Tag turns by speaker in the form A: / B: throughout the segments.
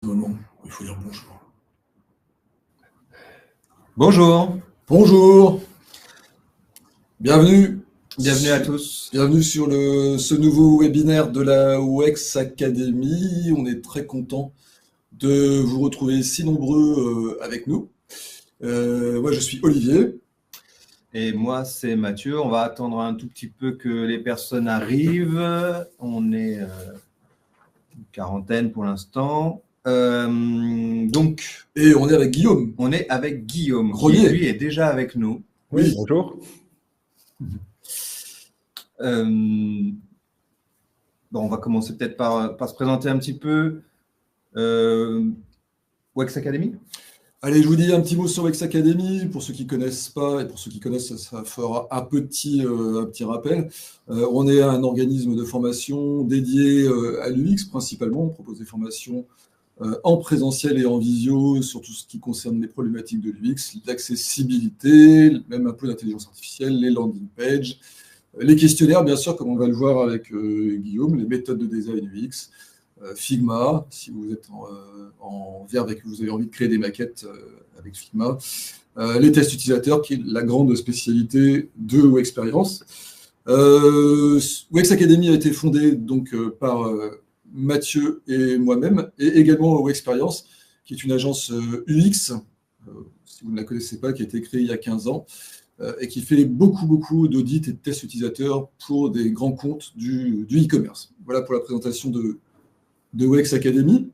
A: Normalement, il faut dire bonjour.
B: Bonjour.
A: Bonjour. Bienvenue.
B: Bienvenue à tous.
A: Bienvenue sur ce nouveau webinaire de la UX Academy. On est très content de vous retrouver si nombreux avec nous. Moi, je suis Olivier.
B: Et moi, c'est Mathieu. On va attendre un tout petit peu que les personnes arrivent. On est une quarantaine pour l'instant.
A: Et on est avec Guillaume.
B: On est avec Guillaume,
A: Grenier.
B: qui lui est déjà avec nous.
C: Oui, bonjour.
B: On va commencer peut-être par se présenter un petit peu. UX Academy.
A: Allez, je vous dis un petit mot sur UX Academy. Pour ceux qui ne connaissent pas, et pour ceux qui connaissent, ça fera un petit rappel. On est un organisme de formation dédié à l'UX principalement. On propose des formations en présentiel et en visio sur tout ce qui concerne les problématiques de l'UX, l'accessibilité, même un peu d'intelligence artificielle, les landing pages, les questionnaires, bien sûr, comme on va le voir avec Guillaume, les méthodes de design UX, Figma, si vous êtes en verve et que vous avez envie de créer des maquettes avec Figma, les tests utilisateurs, qui est la grande spécialité de Wexperience. UX Academy a été fondée donc par Mathieu et moi-même, et également Wexperience, qui est une agence UX, si vous ne la connaissez pas, qui a été créée il y a 15 ans, et qui fait beaucoup d'audits et de tests utilisateurs pour des grands comptes du e-commerce. Voilà pour la présentation de UX Academy.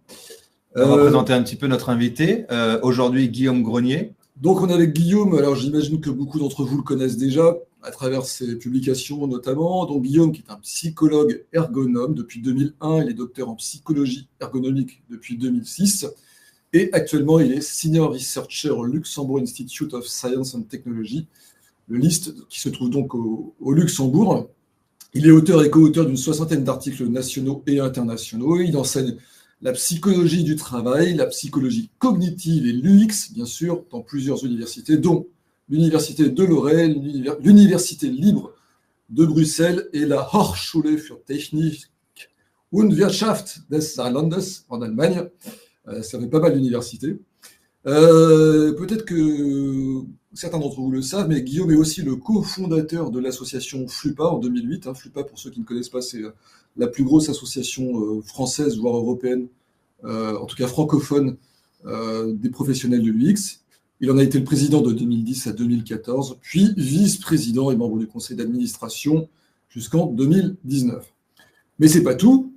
B: On va présenter un petit peu notre invité. Aujourd'hui, Guillaume Grenier.
A: Donc, on est avec Guillaume. Alors, j'imagine que beaucoup d'entre vous le connaissent déjà, à travers ses publications notamment. Donc, Guillaume, qui est un psychologue ergonome depuis 2001, il est docteur en psychologie ergonomique depuis 2006. Et actuellement, il est Senior Researcher au Luxembourg Institute of Science and Technology, le LIST, qui se trouve donc au Luxembourg. Il est auteur et co-auteur d'une soixantaine d'articles nationaux et internationaux. Il enseigne la psychologie du travail, la psychologie cognitive et l'UX, bien sûr, dans plusieurs universités, dont l'Université de Lorraine, l'Université libre de Bruxelles et la Hochschule für Technik und Wirtschaft des Saarlandes en Allemagne. Ça fait pas mal d'universités. Peut-être que certains d'entre vous le savent, mais Guillaume est aussi le cofondateur de l'association FLUPA en 2008. FLUPA, pour ceux qui ne connaissent pas, c'est la plus grosse association française, voire européenne, en tout cas francophone, des professionnels de l'UX. Il en a été le président de 2010 à 2014, puis vice-président et membre du conseil d'administration jusqu'en 2019. Mais c'est pas tout.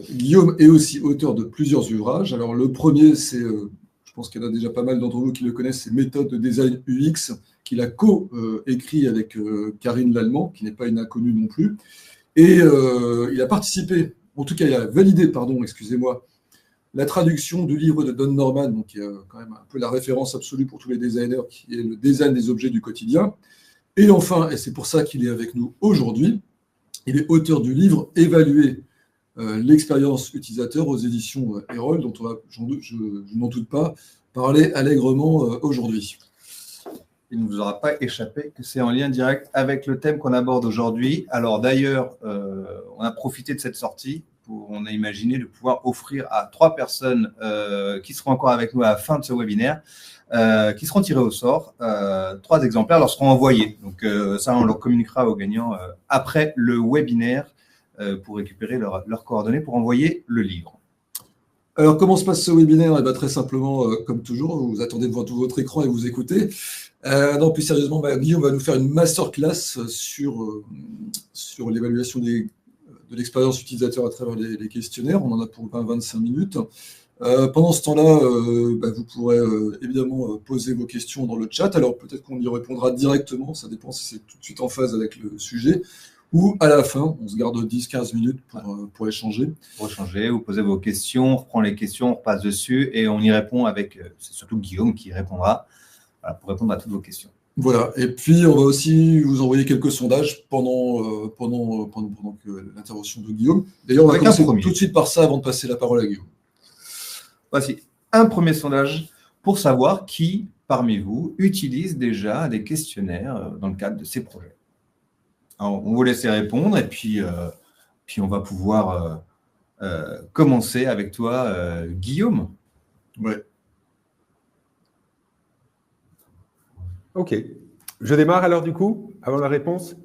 A: Guillaume est aussi auteur de plusieurs ouvrages. Alors le premier, c'est, je pense qu'il y en a déjà pas mal d'entre vous qui le connaissent, c'est Méthode de design UX, qu'il a co-écrit avec Karine Lallemand, qui n'est pas une inconnue non plus. Et il a participé, en tout cas il a validé, excusez-moi, la traduction du livre de Don Norman, donc qui est quand même un peu la référence absolue pour tous les designers, qui est le design des objets du quotidien. Et enfin, et c'est pour ça qu'il est avec nous aujourd'hui, il est auteur du livre Évaluer l'expérience utilisateur aux éditions Erol, dont on va, je n'en doute pas, parler allègrement aujourd'hui.
B: Il ne vous aura pas échappé que c'est en lien direct avec le thème qu'on aborde aujourd'hui. Alors d'ailleurs, on a profité de cette sortie. On a imaginé de pouvoir offrir à 3 personnes qui seront encore avec nous à la fin de ce webinaire, qui seront tirées au sort, 3 exemplaires leur seront envoyés. Donc ça, on leur communiquera aux gagnants après le webinaire pour récupérer leurs coordonnées pour envoyer le livre.
A: Alors, comment se passe ce webinaire? Eh bien, très simplement, comme toujours, vous attendez devant tout votre écran et vous écoutez. Non, plus sérieusement, Guillaume va nous faire une masterclass sur l'évaluation de l'expérience utilisateur à travers les questionnaires. On en a pour 20-25 minutes. Pendant ce temps-là, vous pourrez évidemment poser vos questions dans le chat. Alors, peut-être qu'on y répondra directement, ça dépend si c'est tout de suite en phase avec le sujet. Ou à la fin, on se garde 10-15 minutes pour échanger.
B: Pour échanger, vous posez vos questions, on reprend les questions, on repasse dessus et on y répond avec, c'est surtout Guillaume qui répondra pour répondre à toutes vos questions.
A: Voilà, et puis on va aussi vous envoyer quelques sondages pendant l'intervention de Guillaume. D'ailleurs, on va commencer tout de suite par ça avant de passer la parole à Guillaume.
B: Voici un premier sondage pour savoir qui, parmi vous, utilise déjà des questionnaires dans le cadre de ces projets. Alors, on va vous laisser répondre et puis on va pouvoir commencer avec toi, Guillaume.
A: Ouais.
C: Ok. Je démarre alors du coup, avant la réponse?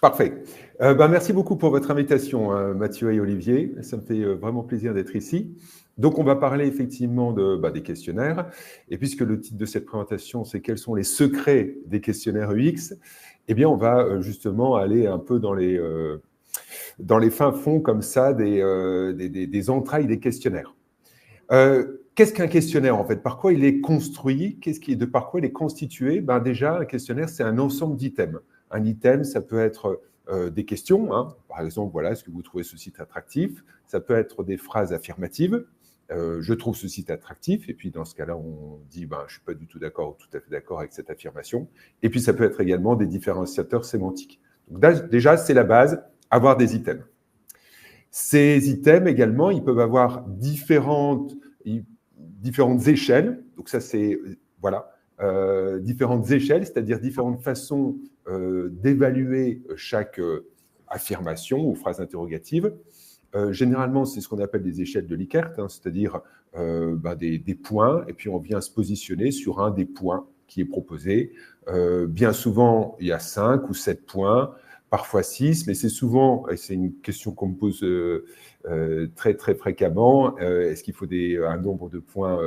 C: Parfait. Merci beaucoup pour votre invitation, hein, Mathieu et Olivier. Ça me fait vraiment plaisir d'être ici. Donc, on va parler effectivement des questionnaires. Et puisque le titre de cette présentation, c'est « Quels sont les secrets des questionnaires UX ?» Eh bien, on va justement aller un peu dans les fins fonds comme ça des entrailles des questionnaires. Qu'est-ce qu'un questionnaire en fait? Par quoi il est construit? Par quoi il est constitué? Déjà, un questionnaire, c'est un ensemble d'items. Un item, ça peut être des questions. Hein. Par exemple, voilà, est-ce que vous trouvez ce site attractif? Ça peut être des phrases affirmatives. Je trouve ce site attractif. Et puis, dans ce cas-là, on dit je ne suis pas du tout d'accord ou tout à fait d'accord avec cette affirmation. Et puis, ça peut être également des différenciateurs sémantiques. Donc, déjà, c'est la base, avoir des items. Ces items également, ils peuvent avoir différentes échelles. Donc ça, c'est différentes échelles, c'est-à-dire différentes façons d'évaluer chaque affirmation ou phrase interrogative. Généralement, c'est ce qu'on appelle des échelles de Likert, hein, c'est-à-dire des points, et puis on vient se positionner sur un des points qui est proposé. Bien souvent, il y a 5 ou 7 points, parfois 6, mais c'est souvent, et c'est une question qu'on me pose très, très fréquemment, est-ce qu'il faut un nombre de points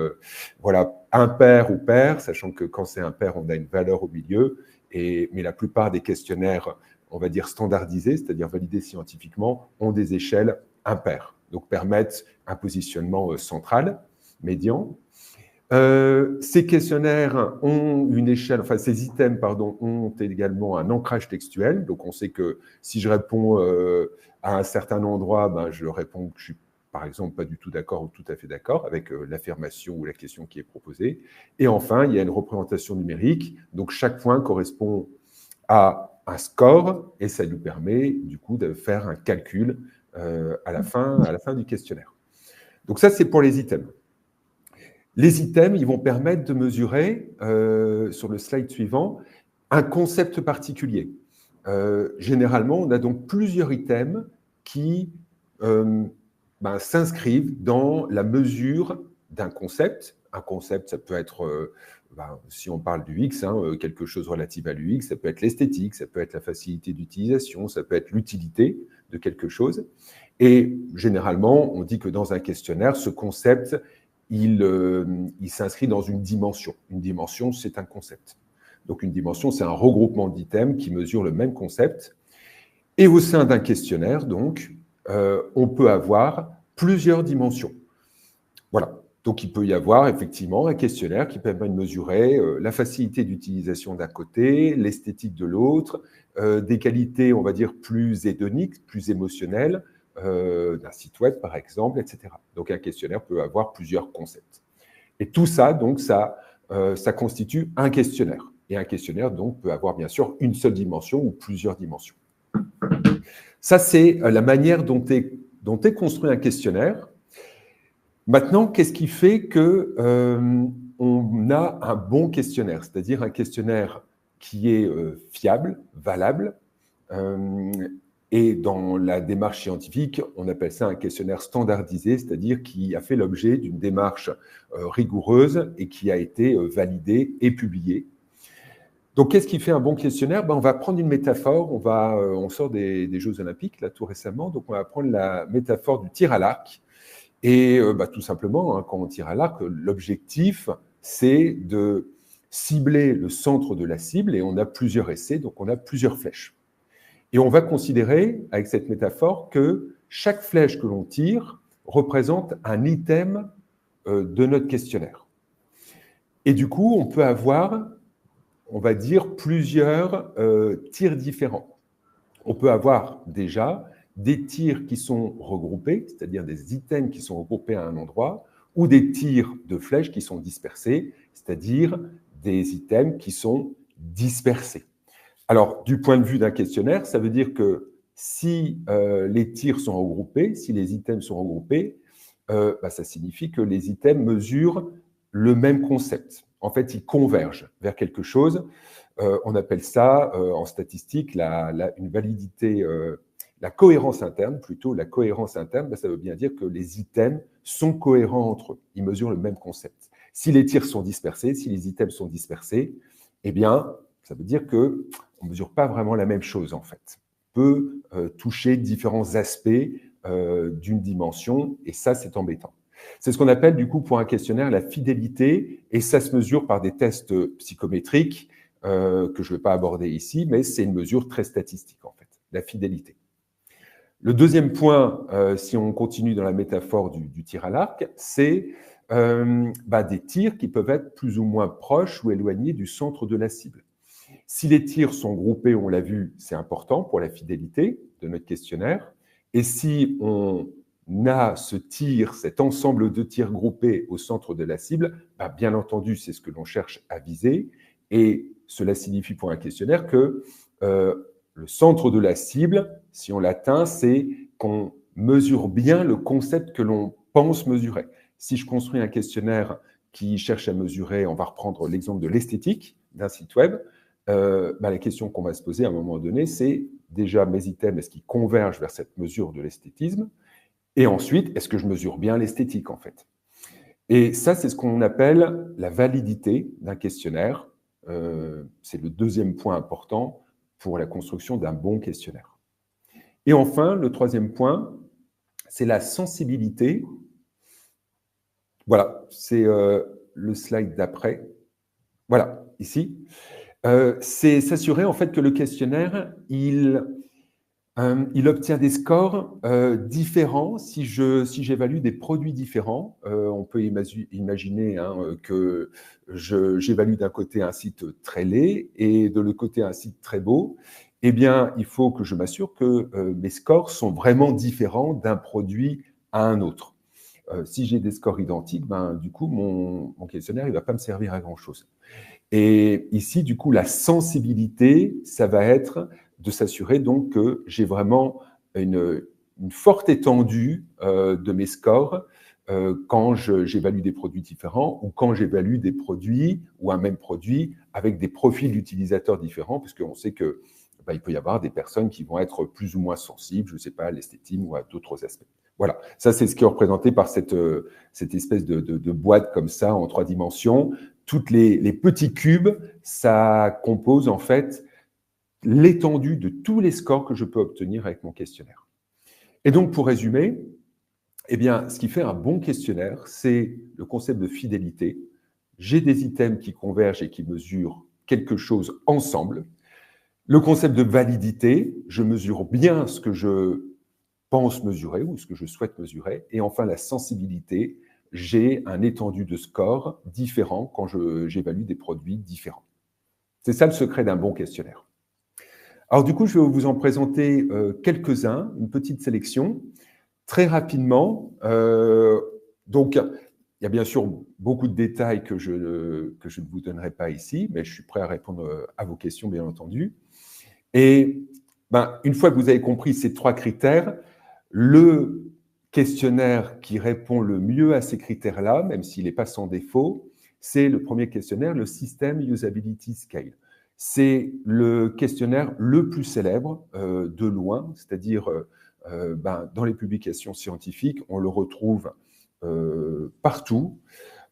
C: impair ou pair, sachant que quand c'est impair, on a une valeur au milieu, mais la plupart des questionnaires, on va dire standardisés, c'est-à-dire validés scientifiquement, ont des échelles impaires, donc permettent un positionnement central, médian. Ces questionnaires ont une échelle, enfin ces items, ont également un ancrage textuel. Donc on sait que si je réponds à un certain endroit, je réponds que je suis par exemple pas du tout d'accord ou tout à fait d'accord avec l'affirmation ou la question qui est proposée. Et enfin, il y a une représentation numérique. Donc chaque point correspond à un score et ça nous permet du coup de faire un calcul à la fin du questionnaire. Donc ça, c'est pour les items. Les items, ils vont permettre de mesurer, sur le slide suivant, un concept particulier. Généralement, on a donc plusieurs items qui s'inscrivent dans la mesure d'un concept. Un concept, ça peut être, si on parle du X, quelque chose relatif à l'UX, ça peut être l'esthétique, ça peut être la facilité d'utilisation, ça peut être l'utilité de quelque chose. Et généralement, on dit que dans un questionnaire, ce concept, il s'inscrit dans une dimension. Une dimension, c'est un concept. Donc, une dimension, c'est un regroupement d'items qui mesurent le même concept. Et au sein d'un questionnaire, donc, on peut avoir plusieurs dimensions. Voilà. Donc, il peut y avoir effectivement un questionnaire qui permet de mesurer la facilité d'utilisation d'un côté, l'esthétique de l'autre, des qualités, on va dire, plus hédoniques, plus émotionnelles, d'un site web, par exemple, etc. Donc, un questionnaire peut avoir plusieurs concepts. Et tout ça, donc, ça constitue un questionnaire. Et un questionnaire, donc, peut avoir, bien sûr, une seule dimension ou plusieurs dimensions. Ça, c'est la manière dont est construit un questionnaire. Maintenant, qu'est-ce qui fait qu'on a un bon questionnaire, c'est-à-dire un questionnaire qui est fiable, valable, et dans la démarche scientifique, on appelle ça un questionnaire standardisé, c'est-à-dire qui a fait l'objet d'une démarche rigoureuse et qui a été validé et publié. Donc, qu'est-ce qui fait un bon questionnaire? On va prendre une métaphore, on sort des Jeux Olympiques, là, tout récemment, donc on va prendre la métaphore du tir à l'arc. Et tout simplement, quand on tire à l'arc, l'objectif, c'est de cibler le centre de la cible, et on a plusieurs essais, donc on a plusieurs flèches. Et on va considérer, avec cette métaphore, que chaque flèche que l'on tire représente un item de notre questionnaire. Et du coup, on peut avoir, on va dire, plusieurs tirs différents. On peut avoir déjà des tirs qui sont regroupés, c'est-à-dire des items qui sont regroupés à un endroit, ou des tirs de flèches qui sont dispersés, c'est-à-dire des items qui sont dispersés. Alors, du point de vue d'un questionnaire, ça veut dire que si les tirs sont regroupés, si les items sont regroupés, ça signifie que les items mesurent le même concept. En fait, ils convergent vers quelque chose. On appelle ça, en statistique, une validité, La cohérence interne, plutôt, la cohérence interne, ça veut bien dire que les items sont cohérents entre eux. Ils mesurent le même concept. Si les tirs sont dispersés, si les items sont dispersés, eh bien, ça veut dire qu'on ne mesure pas vraiment la même chose, en fait. On peut toucher différents aspects d'une dimension, et ça, c'est embêtant. C'est ce qu'on appelle, du coup, pour un questionnaire, la fidélité, et ça se mesure par des tests psychométriques que je ne vais pas aborder ici, mais c'est une mesure très statistique, en fait, la fidélité. Le deuxième point, si on continue dans la métaphore du tir à l'arc, c'est des tirs qui peuvent être plus ou moins proches ou éloignés du centre de la cible. Si les tirs sont groupés, on l'a vu, c'est important pour la fidélité de notre questionnaire. Et si on a ce tir, cet ensemble de tirs groupés au centre de la cible, bien entendu, c'est ce que l'on cherche à viser. Et cela signifie pour un questionnaire que le centre de la cible, si on l'atteint, c'est qu'on mesure bien le concept que l'on pense mesurer. Si je construis un questionnaire qui cherche à mesurer, on va reprendre l'exemple de l'esthétique d'un site web, la question qu'on va se poser à un moment donné, c'est déjà mes items, est-ce qu'ils convergent vers cette mesure de l'esthétisme? Et ensuite, est-ce que je mesure bien l'esthétique, en fait? Et ça, c'est ce qu'on appelle la validité d'un questionnaire. C'est le deuxième point important pour la construction d'un bon questionnaire. Et enfin, le troisième point, c'est la sensibilité. Voilà, c'est le slide d'après. Voilà, ici. C'est s'assurer en fait que le questionnaire, il obtient des scores différents si j'évalue des produits différents. On peut imaginer que j'évalue d'un côté un site très laid et de l'autre côté un site très beau. Eh bien, il faut que je m'assure que mes scores sont vraiment différents d'un produit à un autre. Si j'ai des scores identiques, du coup, mon questionnaire il va pas me servir à grand-chose. Et ici, du coup, la sensibilité, ça va être de s'assurer donc que j'ai vraiment une forte étendue de mes scores quand j'évalue des produits différents ou quand j'évalue des produits ou un même produit avec des profils d'utilisateurs différents, puisqu'on sait que il peut y avoir des personnes qui vont être plus ou moins sensibles, je ne sais pas, à l'esthétique ou à d'autres aspects. Voilà, ça c'est ce qui est représenté par cette espèce de boîte comme ça en 3 dimensions. Toutes les petits cubes, ça compose en fait l'étendue de tous les scores que je peux obtenir avec mon questionnaire. Et donc, pour résumer, eh bien, ce qui fait un bon questionnaire, c'est le concept de fidélité. J'ai des items qui convergent et qui mesurent quelque chose ensemble. Le concept de validité, je mesure bien ce que je pense mesurer ou ce que je souhaite mesurer. Et enfin, la sensibilité, j'ai un étendu de score différent quand j'évalue des produits différents. C'est ça le secret d'un bon questionnaire. Alors du coup, je vais vous en présenter quelques-uns, une petite sélection. Très rapidement, donc il y a bien sûr beaucoup de détails que je ne vous donnerai pas ici, mais je suis prêt à répondre à vos questions, bien entendu. Et une fois que vous avez compris ces 3 critères, le questionnaire qui répond le mieux à ces critères-là, même s'il n'est pas sans défaut, c'est le premier questionnaire, le System Usability Scale. C'est le questionnaire le plus célèbre de loin, c'est-à-dire dans les publications scientifiques, on le retrouve partout.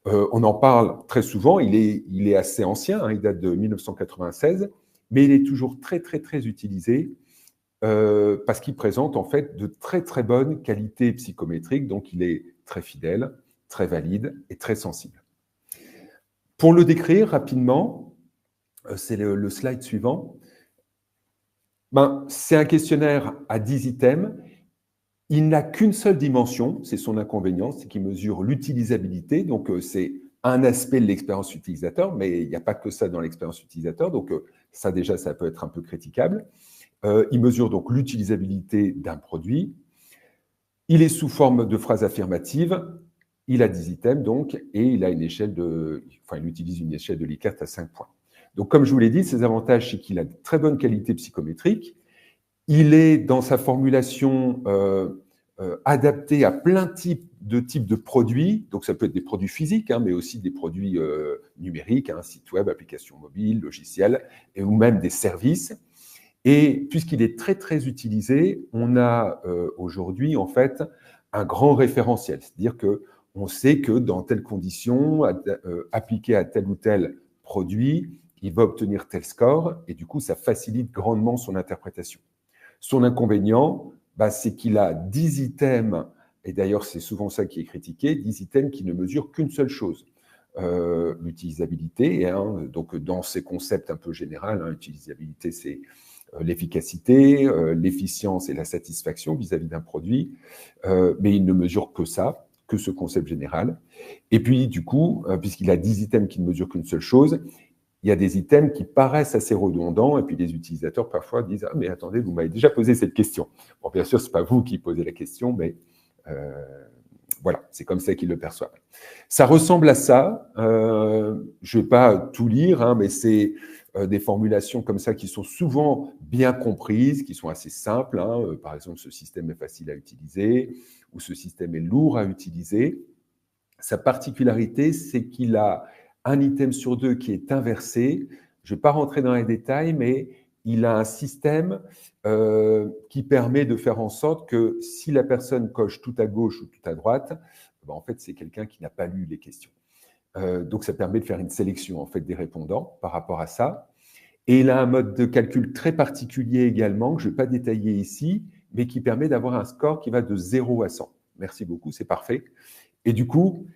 C: On en parle très souvent, il est assez ancien, il date de 1996, mais il est toujours très, très, très utilisé parce qu'il présente en fait de très, très bonnes qualités psychométriques, donc il est très fidèle, très valide et très sensible. Pour le décrire rapidement, c'est le slide suivant. C'est un questionnaire à 10 items. Il n'a qu'une seule dimension, c'est son inconvénient, c'est qu'il mesure l'utilisabilité. Donc, c'est un aspect de l'expérience utilisateur, mais il n'y a pas que ça dans l'expérience utilisateur. Donc, ça déjà, ça peut être un peu critiquable. Il mesure donc l'utilisabilité d'un produit. Il est sous forme de phrase affirmative. Il a 10 items, donc, et il a une échelle il utilise une échelle de Likert à 5 points. Donc, comme je vous l'ai dit, ses avantages, c'est qu'il a de très bonnes qualités psychométriques. Il est, dans sa formulation, adapté à plein de types de produits. Donc, ça peut être des produits physiques, mais aussi des produits numériques, sites web, applications mobiles, logiciels, ou même des services. Et puisqu'il est très, très utilisé, on a aujourd'hui, en fait, un grand référentiel. C'est-à-dire qu'on sait que dans telles conditions, appliquées à tel ou tel produit, il va obtenir tel score, et du coup, ça facilite grandement son interprétation. Son inconvénient, c'est qu'il a 10 items, et d'ailleurs, c'est souvent ça qui est critiqué, 10 items qui ne mesurent qu'une seule chose. L'utilisabilité, donc dans ces concepts un peu généraux, l'utilisabilité, c'est l'efficacité, l'efficience et la satisfaction vis-à-vis d'un produit, mais il ne mesure que ça, que ce concept général. Et puis, du coup, puisqu'il a 10 items qui ne mesurent qu'une seule chose, il y a des items qui paraissent assez redondants, et puis les utilisateurs parfois disent « Ah, mais attendez, vous m'avez déjà posé cette question. » Bon, bien sûr, ce n'est pas vous qui posez la question, mais voilà, c'est comme ça qu'ils le perçoivent. Ça ressemble à ça. Je ne vais pas tout lire, mais c'est des formulations comme ça qui sont souvent bien comprises, qui sont assez simples. Par exemple, ce système est facile à utiliser ou ce système est lourd à utiliser. Sa particularité, c'est qu'il a un item sur deux qui est inversé. Je ne vais pas rentrer dans les détails, mais il a un système qui permet de faire en sorte que si la personne coche tout à gauche ou tout à droite, en fait, c'est quelqu'un qui n'a pas lu les questions. Donc, ça permet de faire une sélection en fait, des répondants par rapport à ça. Et il a un mode de calcul très particulier également, que je ne vais pas détailler ici, mais qui permet d'avoir un score qui va de 0 à 100. Merci beaucoup, c'est parfait. Et du coup,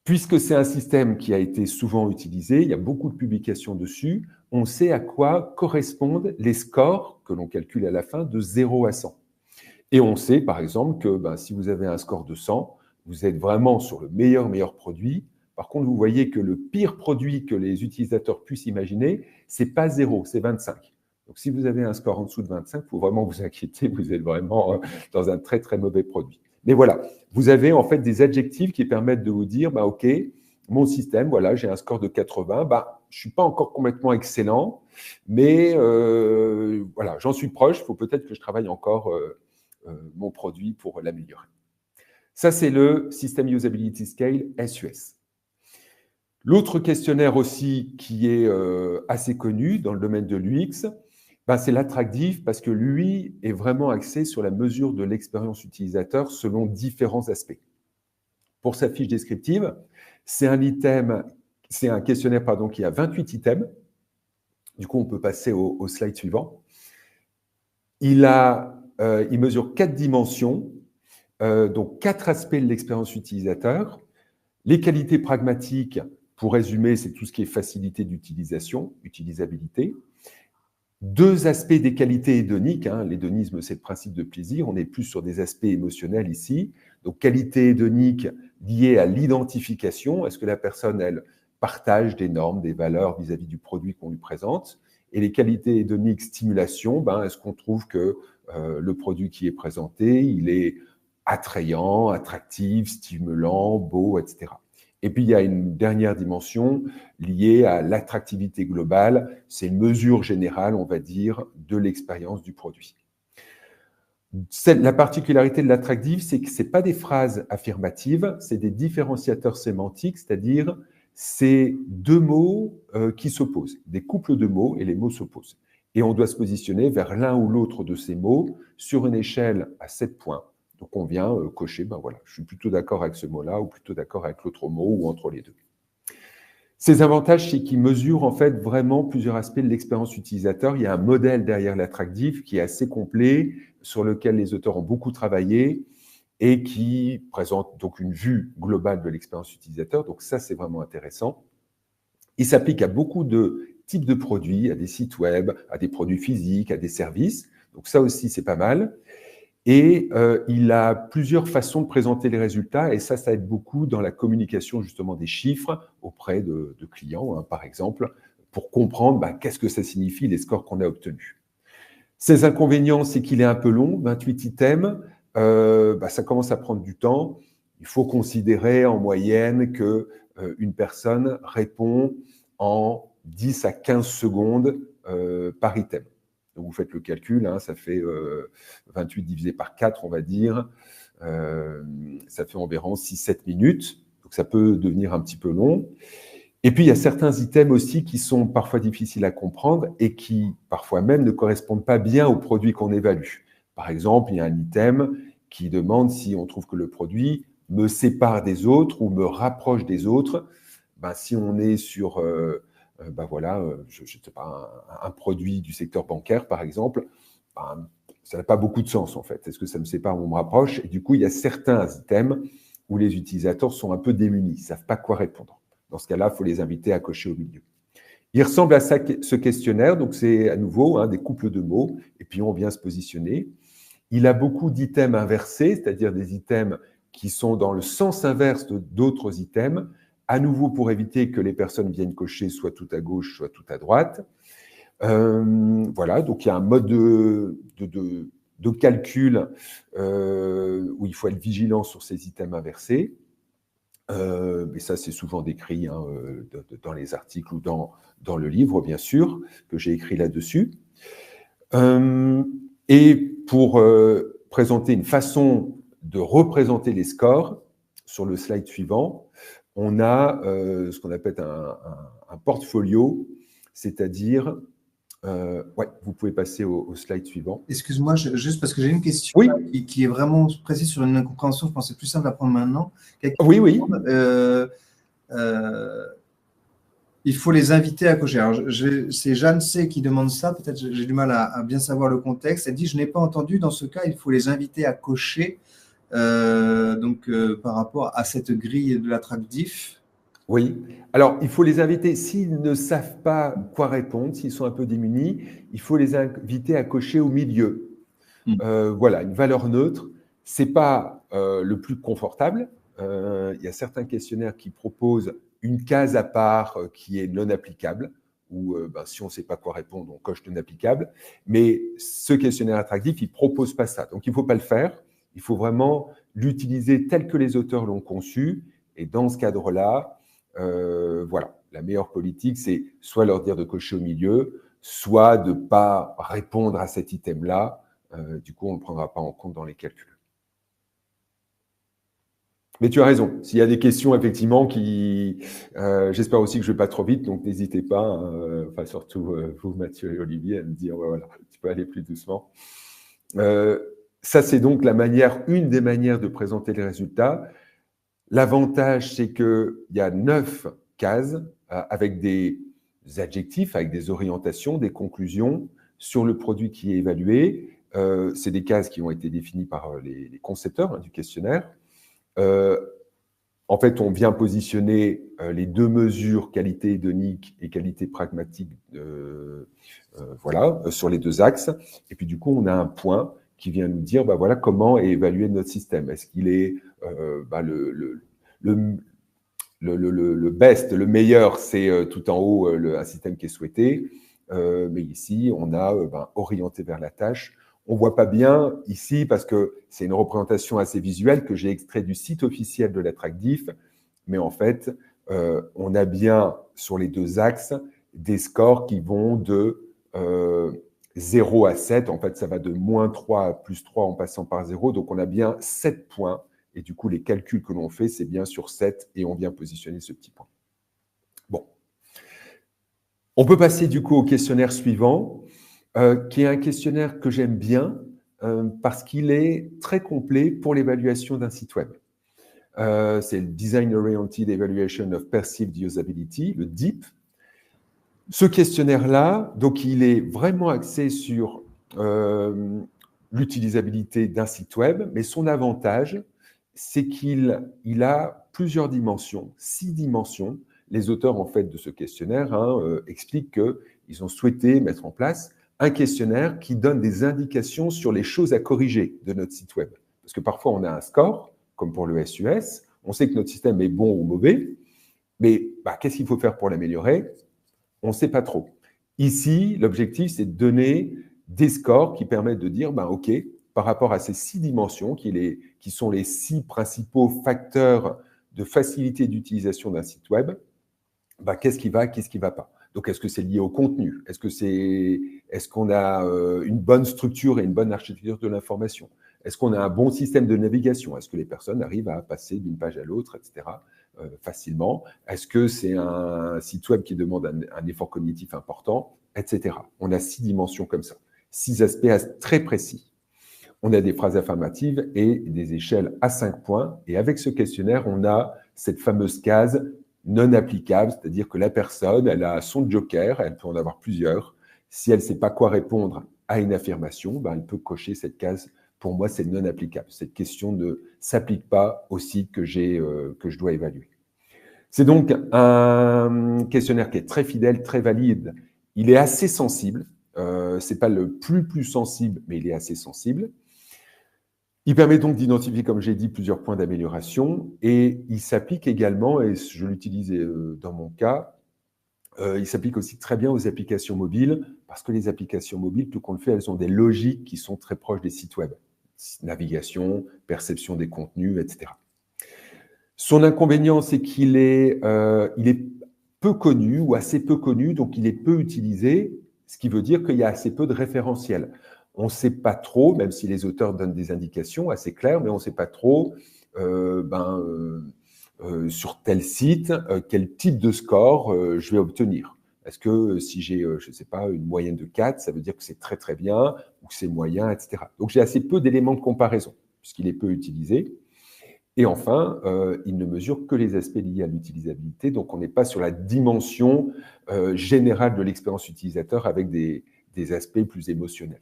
C: puisque c'est un système qui a été souvent utilisé, il y a beaucoup de publications dessus, on sait à quoi correspondent les scores que l'on calcule à la fin de 0 à 100. Et on sait, par exemple, que si vous avez un score de 100, vous êtes vraiment sur le meilleur produit. Par contre, vous voyez que le pire produit que les utilisateurs puissent imaginer, ce n'est pas 0, c'est 25. Donc, si vous avez un score en dessous de 25, il faut vraiment vous inquiéter, vous êtes vraiment dans un très, très mauvais produit. Mais voilà, vous avez en fait des adjectifs qui permettent de vous dire, OK, mon système, voilà, j'ai un score de 80, je ne suis pas encore complètement excellent, mais voilà, j'en suis proche, il faut peut-être que je travaille encore mon produit pour l'améliorer. Ça, c'est le System Usability Scale, SUS. L'autre questionnaire aussi qui est assez connu dans le domaine de l'UX, c'est l'attractif parce que lui est vraiment axé sur la mesure de l'expérience utilisateur selon différents aspects. Pour sa fiche descriptive, c'est un questionnaire qui a 28 items. Du coup, on peut passer au slide suivant. Il mesure 4 dimensions, donc 4 aspects de l'expérience utilisateur. Les qualités pragmatiques, pour résumer, c'est tout ce qui est facilité d'utilisation, utilisabilité. 2 aspects des qualités hédoniques. L'hédonisme, c'est le principe de plaisir. On est plus sur des aspects émotionnels ici. Donc, qualité hédonique liée à l'identification. Est-ce que la personne, elle, partage des normes, des valeurs vis-à-vis du produit qu'on lui présente? Et les qualités hédoniques stimulation, est-ce qu'on trouve que le produit qui est présenté, il est attrayant, attractif, stimulant, beau, etc. Et puis, il y a une dernière dimension liée à l'attractivité globale. C'est une mesure générale, on va dire, de l'expérience du produit. La particularité de l'attractif, c'est que ce n'est pas des phrases affirmatives, c'est des différenciateurs sémantiques, c'est-à-dire c'est 2 mots qui s'opposent, des couples de mots, et les mots s'opposent. Et on doit se positionner vers l'un ou l'autre de ces mots sur une échelle à 7 points. Donc, on vient cocher, voilà, je suis plutôt d'accord avec ce mot-là ou plutôt d'accord avec l'autre mot ou entre les deux. Ces avantages, c'est qu'ils mesurent en fait vraiment plusieurs aspects de l'expérience utilisateur. Il y a un modèle derrière l'attractif qui est assez complet, sur lequel les auteurs ont beaucoup travaillé et qui présente donc une vue globale de l'expérience utilisateur. Donc ça, c'est vraiment intéressant. Il s'applique à beaucoup de types de produits, à des sites web, à des produits physiques, à des services. Donc ça aussi, c'est pas mal. Et il a plusieurs façons de présenter les résultats, et ça aide beaucoup dans la communication justement des chiffres auprès de clients, par exemple, pour comprendre qu'est-ce que ça signifie les scores qu'on a obtenus. Ses inconvénients, c'est qu'il est un peu long, 28 items, ça commence à prendre du temps. Il faut considérer en moyenne qu'une personne répond en 10 à 15 secondes par item. Donc, vous faites le calcul, ça fait 28 divisé par 4, on va dire. Ça fait environ 6-7 minutes. Donc, ça peut devenir un petit peu long. Et puis, il y a certains items aussi qui sont parfois difficiles à comprendre et qui, parfois même, ne correspondent pas bien au produit qu'on évalue. Par exemple, il y a un item qui demande si on trouve que le produit me sépare des autres ou me rapproche des autres. Ben, si on est sur je sais pas, un produit du secteur bancaire, par exemple, ben, ça n'a pas beaucoup de sens, en fait. Est-ce que ça me sépare ou on me rapproche? Et du coup, il y a certains items où les utilisateurs sont un peu démunis, ils ne savent pas quoi répondre. Dans ce cas-là, il faut les inviter à cocher au milieu. Il ressemble à ça, ce questionnaire, donc c'est à nouveau des couples de mots, et puis on vient se positionner. Il a beaucoup d'items inversés, c'est-à-dire des items qui sont dans le sens inverse d'autres items, à nouveau pour éviter que les personnes viennent cocher soit tout à gauche, soit tout à droite. Voilà, donc il y a un mode de calcul où il faut être vigilant sur ces items inversés. Mais ça, c'est souvent décrit dans les articles ou dans le livre, bien sûr, que j'ai écrit là-dessus. Et pour présenter une façon de représenter les scores, sur le slide suivant, on a ce qu'on appelle un portfolio, c'est-à-dire... vous pouvez passer au slide suivant.
B: Excuse-moi, juste parce que j'ai une question qui est vraiment précise sur une incompréhension. Je pense que c'est plus simple à prendre maintenant.
C: Oui.
B: Il faut les inviter à cocher. Alors, c'est Jeanne C qui demande ça. Peut-être j'ai du mal à bien savoir le contexte. Elle dit, je n'ai pas entendu. Dans ce cas, il faut les inviter à cocher par rapport à cette grille de l'attractif.
C: Oui. Alors, il faut les inviter. S'ils ne savent pas quoi répondre, s'ils sont un peu démunis, il faut les inviter à cocher au milieu. Voilà, une valeur neutre. Ce n'est pas le plus confortable. Il y a certains questionnaires qui proposent une case à part qui est non applicable, ou si on ne sait pas quoi répondre, on coche non applicable. Mais ce questionnaire attractif, il ne propose pas ça. Donc, il ne faut pas le faire. Il faut vraiment l'utiliser tel que les auteurs l'ont conçu. Et dans ce cadre-là, voilà, la meilleure politique, c'est soit leur dire de cocher au milieu, soit de ne pas répondre à cet item-là. Du coup, on ne le prendra pas en compte dans les calculs. Mais tu as raison. S'il y a des questions, effectivement, j'espère aussi que je ne vais pas trop vite, donc n'hésitez pas, surtout vous, Mathieu et Olivier, à me dire, voilà, tu peux aller plus doucement. Ça, c'est donc une des manières de présenter les résultats. L'avantage, c'est qu'il y a 9 cases avec des adjectifs, avec des orientations, des conclusions sur le produit qui est évalué. C'est des cases qui ont été définies par les concepteurs du questionnaire. En fait, on vient positionner les deux mesures, qualité hédonique et qualité pragmatique, sur les deux axes. Et puis, du coup, on a un point qui vient nous dire, voilà comment est évalué notre système. Est-ce qu'il est le best, le meilleur, c'est tout en haut un système qui est souhaité. Mais ici, on a orienté vers la tâche. On ne voit pas bien ici parce que c'est une représentation assez visuelle que j'ai extrait du site officiel de l'attractif. Mais en fait, on a bien sur les deux axes des scores qui vont de 0 à 7. En fait, ça va de -3 à +3 en passant par 0. Donc, on a bien 7 points. Et du coup, les calculs que l'on fait, c'est bien sur 7 et on vient positionner ce petit point. Bon. On peut passer du coup au questionnaire suivant, qui est un questionnaire que j'aime bien parce qu'il est très complet pour l'évaluation d'un site web. C'est le Design Oriented Evaluation of Perceived Usability, le DEEP. Ce questionnaire-là, donc, il est vraiment axé sur l'utilisabilité d'un site web, mais son avantage, c'est qu'il a plusieurs dimensions, 6 dimensions. Les auteurs, en fait, de ce questionnaire expliquent qu'ils ont souhaité mettre en place un questionnaire qui donne des indications sur les choses à corriger de notre site web. Parce que parfois, on a un score, comme pour le SUS, on sait que notre système est bon ou mauvais, mais qu'est-ce qu'il faut faire pour l'améliorer? On ne sait pas trop. Ici, l'objectif, c'est de donner des scores qui permettent de dire, OK, par rapport à ces 6 dimensions, qui sont les 6 principaux facteurs de facilité d'utilisation d'un site web, qu'est-ce qui va, qu'est-ce qui ne va pas? Donc, est-ce que c'est lié au contenu? Est-ce qu'on a une bonne structure et une bonne architecture de l'information? Est-ce qu'on a un bon système de navigation? Est-ce que les personnes arrivent à passer d'une page à l'autre, etc. facilement? Est-ce que c'est un site web qui demande un effort cognitif important, etc. On a 6 dimensions comme ça, 6 aspects très précis. On a des phrases affirmatives et des échelles à 5 points. Et avec ce questionnaire, on a cette fameuse case non applicable, c'est-à-dire que la personne, elle a son joker, elle peut en avoir plusieurs. Si elle ne sait pas quoi répondre à une affirmation, ben, elle peut cocher cette case. Pour moi, c'est non applicable. Cette question ne s'applique pas au site que je dois évaluer. C'est donc un questionnaire qui est très fidèle, très valide. Il est assez sensible. Ce n'est pas le plus sensible, mais il est assez sensible. Il permet donc d'identifier, comme j'ai dit, plusieurs points d'amélioration et il s'applique également, et je l'utilise dans mon cas, il s'applique aussi très bien aux applications mobiles parce que les applications mobiles, tout qu'on le fait, elles ont des logiques qui sont très proches des sites web. Navigation, perception des contenus, etc. Son inconvénient, c'est qu'il est peu connu ou assez peu connu, donc il est peu utilisé, ce qui veut dire qu'il y a assez peu de référentiels. On ne sait pas trop, même si les auteurs donnent des indications assez claires, mais on ne sait pas trop sur tel site quel type de score je vais obtenir. Est-ce que si j'ai, je ne sais pas, une moyenne de 4, ça veut dire que c'est très très bien ou que c'est moyen, etc. Donc j'ai assez peu d'éléments de comparaison puisqu'il est peu utilisé. Et enfin, il ne mesure que les aspects liés à l'utilisabilité, donc on n'est pas sur la dimension générale de l'expérience utilisateur avec des aspects plus émotionnels.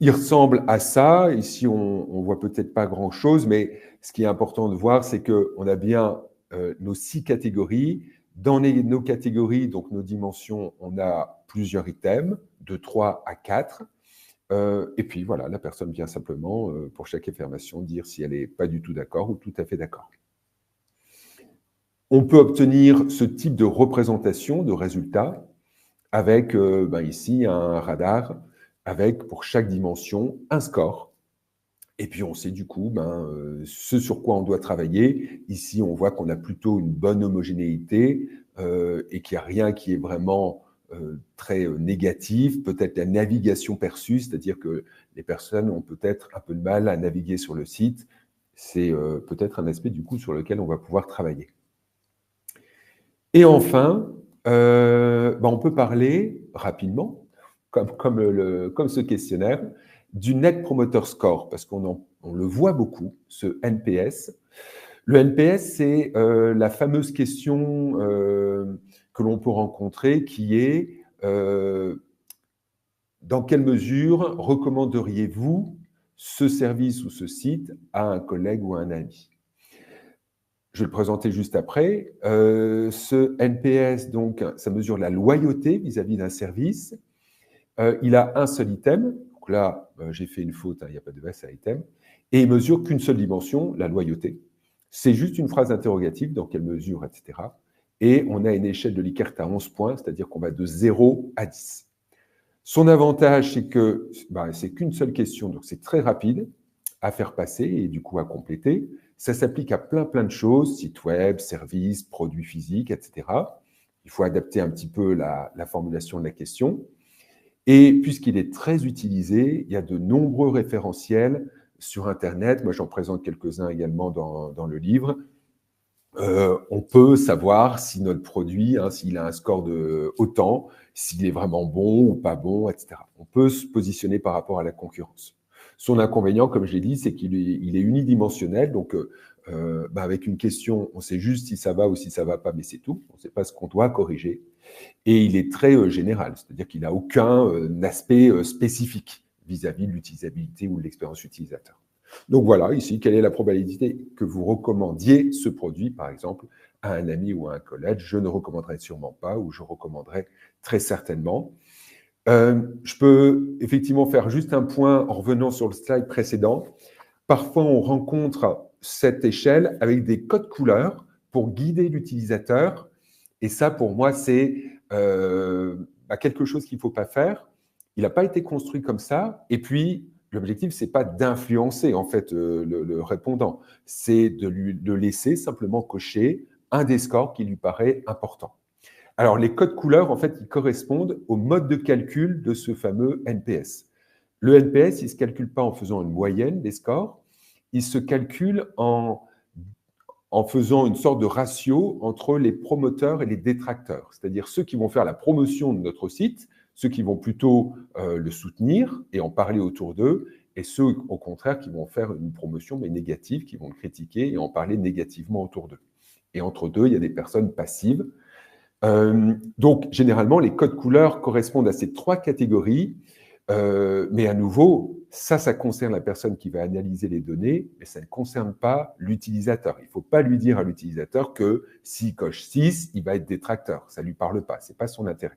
C: Il ressemble à ça. Ici, on ne voit peut-être pas grand-chose, mais ce qui est important de voir, c'est qu'on a bien nos 6 catégories. Dans nos catégories, donc nos dimensions, on a plusieurs items, de 3 à 4. Et puis voilà, la personne vient simplement, pour chaque affirmation, dire si elle n'est pas du tout d'accord ou tout à fait d'accord. On peut obtenir ce type de représentation de résultats avec ici un radar avec pour chaque dimension un score. Et puis on sait du coup ce sur quoi on doit travailler. Ici, on voit qu'on a plutôt une bonne homogénéité et qu'il n'y a rien qui est vraiment très négatif. Peut-être la navigation perçue, c'est-à-dire que les personnes ont peut-être un peu de mal à naviguer sur le site. C'est peut-être un aspect du coup sur lequel on va pouvoir travailler. Et enfin, on peut parler rapidement, comme ce questionnaire, du Net Promoter Score, parce qu'on le voit beaucoup, ce NPS. Le NPS, c'est la fameuse question que l'on peut rencontrer, qui est dans quelle mesure recommanderiez-vous ce service ou ce site à un collègue ou à un ami ? Je vais le présenter juste après. Ce NPS, donc, ça mesure la loyauté vis-à-vis d'un service. Il a un seul item. Donc là, j'ai fait une faute, il n'y a pas de S à item. Et il mesure qu'une seule dimension, la loyauté. C'est juste une phrase interrogative, dans quelle mesure, etc. Et on a une échelle de Likert à 11 points, c'est-à-dire qu'on va de 0 à 10. Son avantage, c'est que c'est qu'une seule question, donc c'est très rapide à faire passer et du coup à compléter. Ça s'applique à plein de choses, sites web, services, produits physiques, etc. Il faut adapter un petit peu la formulation de la question. Et puisqu'il est très utilisé, il y a de nombreux référentiels sur Internet. Moi, j'en présente quelques-uns également dans le livre. On peut savoir si notre produit, s'il a un score de autant, s'il est vraiment bon ou pas bon, etc. On peut se positionner par rapport à la concurrence. Son inconvénient, comme je l'ai dit, c'est qu'il est unidimensionnel. Donc, avec une question, on sait juste si ça va ou si ça ne va pas, mais c'est tout. On ne sait pas ce qu'on doit corriger. Et il est très général, c'est-à-dire qu'il n'a aucun aspect spécifique vis-à-vis de l'utilisabilité ou de l'expérience utilisateur. Donc voilà, ici, quelle est la probabilité que vous recommandiez ce produit, par exemple, à un ami ou à un collègue? Je ne recommanderais sûrement pas ou je recommanderais très certainement. Je peux effectivement faire juste un point en revenant sur le slide précédent. Parfois, on rencontre cette échelle avec des codes couleurs pour guider l'utilisateur. Et ça, pour moi, c'est quelque chose qu'il ne faut pas faire. Il n'a pas été construit comme ça. Et puis, l'objectif, ce n'est pas d'influencer en fait le répondant. C'est de laisser simplement cocher un des scores qui lui paraît important. Alors, les codes couleurs, en fait, ils correspondent au mode de calcul de ce fameux NPS. Le NPS, il ne se calcule pas en faisant une moyenne des scores. Il se calcule en en faisant une sorte de ratio entre les promoteurs et les détracteurs, c'est-à-dire ceux qui vont faire la promotion de notre site, ceux qui vont plutôt le soutenir et en parler autour d'eux, et ceux, au contraire, qui vont faire une promotion mais négative, qui vont le critiquer et en parler négativement autour d'eux. Et entre deux, il y a des personnes passives. Donc, généralement, les codes couleurs correspondent à ces trois catégories, mais à nouveau, ça concerne la personne qui va analyser les données, mais ça ne concerne pas l'utilisateur. Il ne faut pas lui dire à l'utilisateur que s'il coche 6, il va être détracteur. Ça ne lui parle pas, ce n'est pas son intérêt.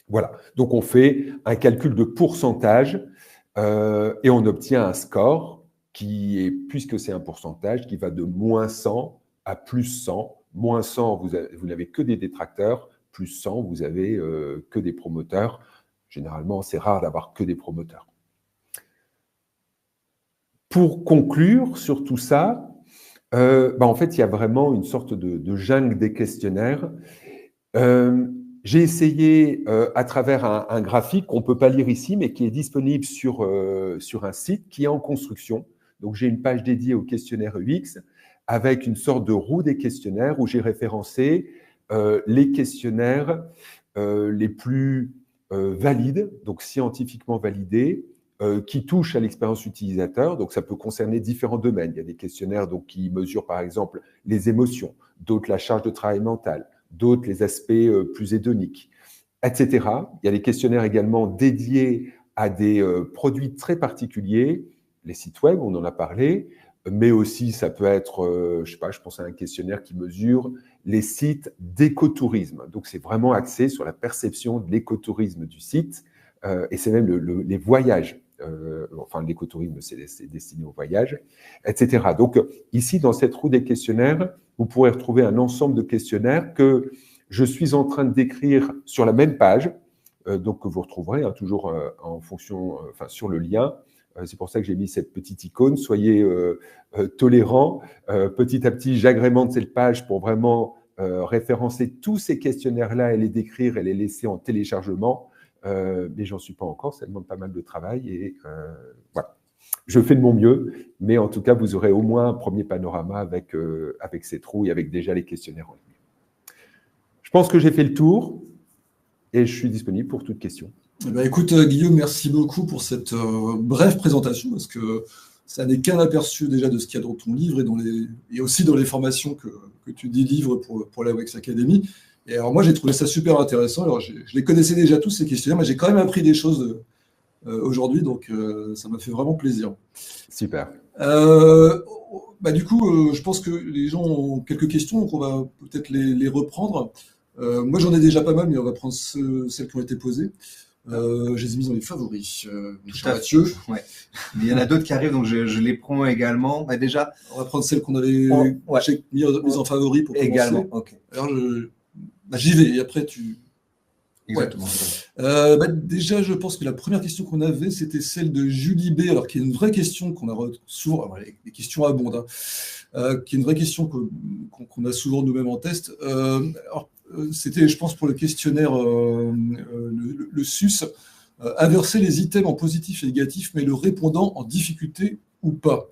C: Voilà, donc on fait un calcul de pourcentage et on obtient un score qui est, puisque c'est un pourcentage, qui va de moins 100 à plus 100. Moins 100, vous n'avez que des détracteurs, plus 100, vous avez que des promoteurs. Généralement, c'est rare d'avoir que des promoteurs. Pour conclure sur tout ça, en fait, il y a vraiment une sorte de jungle des questionnaires. J'ai essayé, à travers un graphique qu'on ne peut pas lire ici, mais qui est disponible sur un site qui est en construction. Donc, j'ai une page dédiée au questionnaire UX avec une sorte de roue des questionnaires où j'ai référencé les questionnaires les plus valides, donc scientifiquement validés, qui touchent à l'expérience utilisateur. Donc, ça peut concerner différents domaines. Il y a des questionnaires donc, qui mesurent, par exemple, les émotions, d'autres la charge de travail mentale, d'autres les aspects plus hédoniques, etc. Il y a des questionnaires également dédiés à des produits très particuliers, les sites web, on en a parlé, mais aussi ça peut être, je pense à un questionnaire qui mesure les sites d'écotourisme. Donc c'est vraiment axé sur la perception de l'écotourisme du site, et c'est même les voyages. L'écotourisme, c'est destiné aux voyages, etc. Donc ici, dans cette roue des questionnaires, vous pourrez retrouver un ensemble de questionnaires que je suis en train de décrire sur la même page, donc que vous retrouverez toujours en fonction, sur le lien. C'est pour ça que j'ai mis cette petite icône. Soyez tolérants. Petit à petit, j'agrémente cette page pour vraiment référencer tous ces questionnaires-là et les décrire et les laisser en téléchargement. Mais j'en suis pas encore, ça demande pas mal de travail et voilà. Je fais de mon mieux, mais en tout cas, vous aurez au moins un premier panorama avec ces trous et avec déjà les questionnaires en ligne. Je pense que j'ai fait le tour et je suis disponible pour toute question.
A: Écoute, Guillaume, merci beaucoup pour cette brève présentation, parce que ça n'est qu'un aperçu déjà de ce qu'il y a dans ton livre et aussi dans les formations que tu délivres pour la UX Academy. Et alors moi, j'ai trouvé ça super intéressant. Alors, je les connaissais déjà tous, ces questionnaires, mais j'ai quand même appris des choses aujourd'hui, donc ça m'a fait vraiment plaisir.
C: Super.
A: Du coup, je pense que les gens ont quelques questions, donc on va peut-être les reprendre. Moi, j'en ai déjà pas mal, mais on va prendre celles qui ont été posées. Je les ai mises dans les favoris. Mathieu.
B: Ouais. Mais il y en a d'autres qui arrivent, donc je les prends également. Déjà,
A: on va prendre celles qu'on avait mises en favoris pour commencer.
B: Également, ok.
A: Alors, j'y vais, et après tu...
B: Exactement.
A: Ouais. Déjà, je pense que la première question qu'on avait, c'était celle de Julie B, alors qui est une vraie question qu'on a souvent, les questions abondent, qui est une vraie question qu'on a souvent nous-mêmes en test. C'était, je pense, pour le questionnaire, le SUS, inverser les items en positif et négatif, mais le répondant en difficulté ou pas.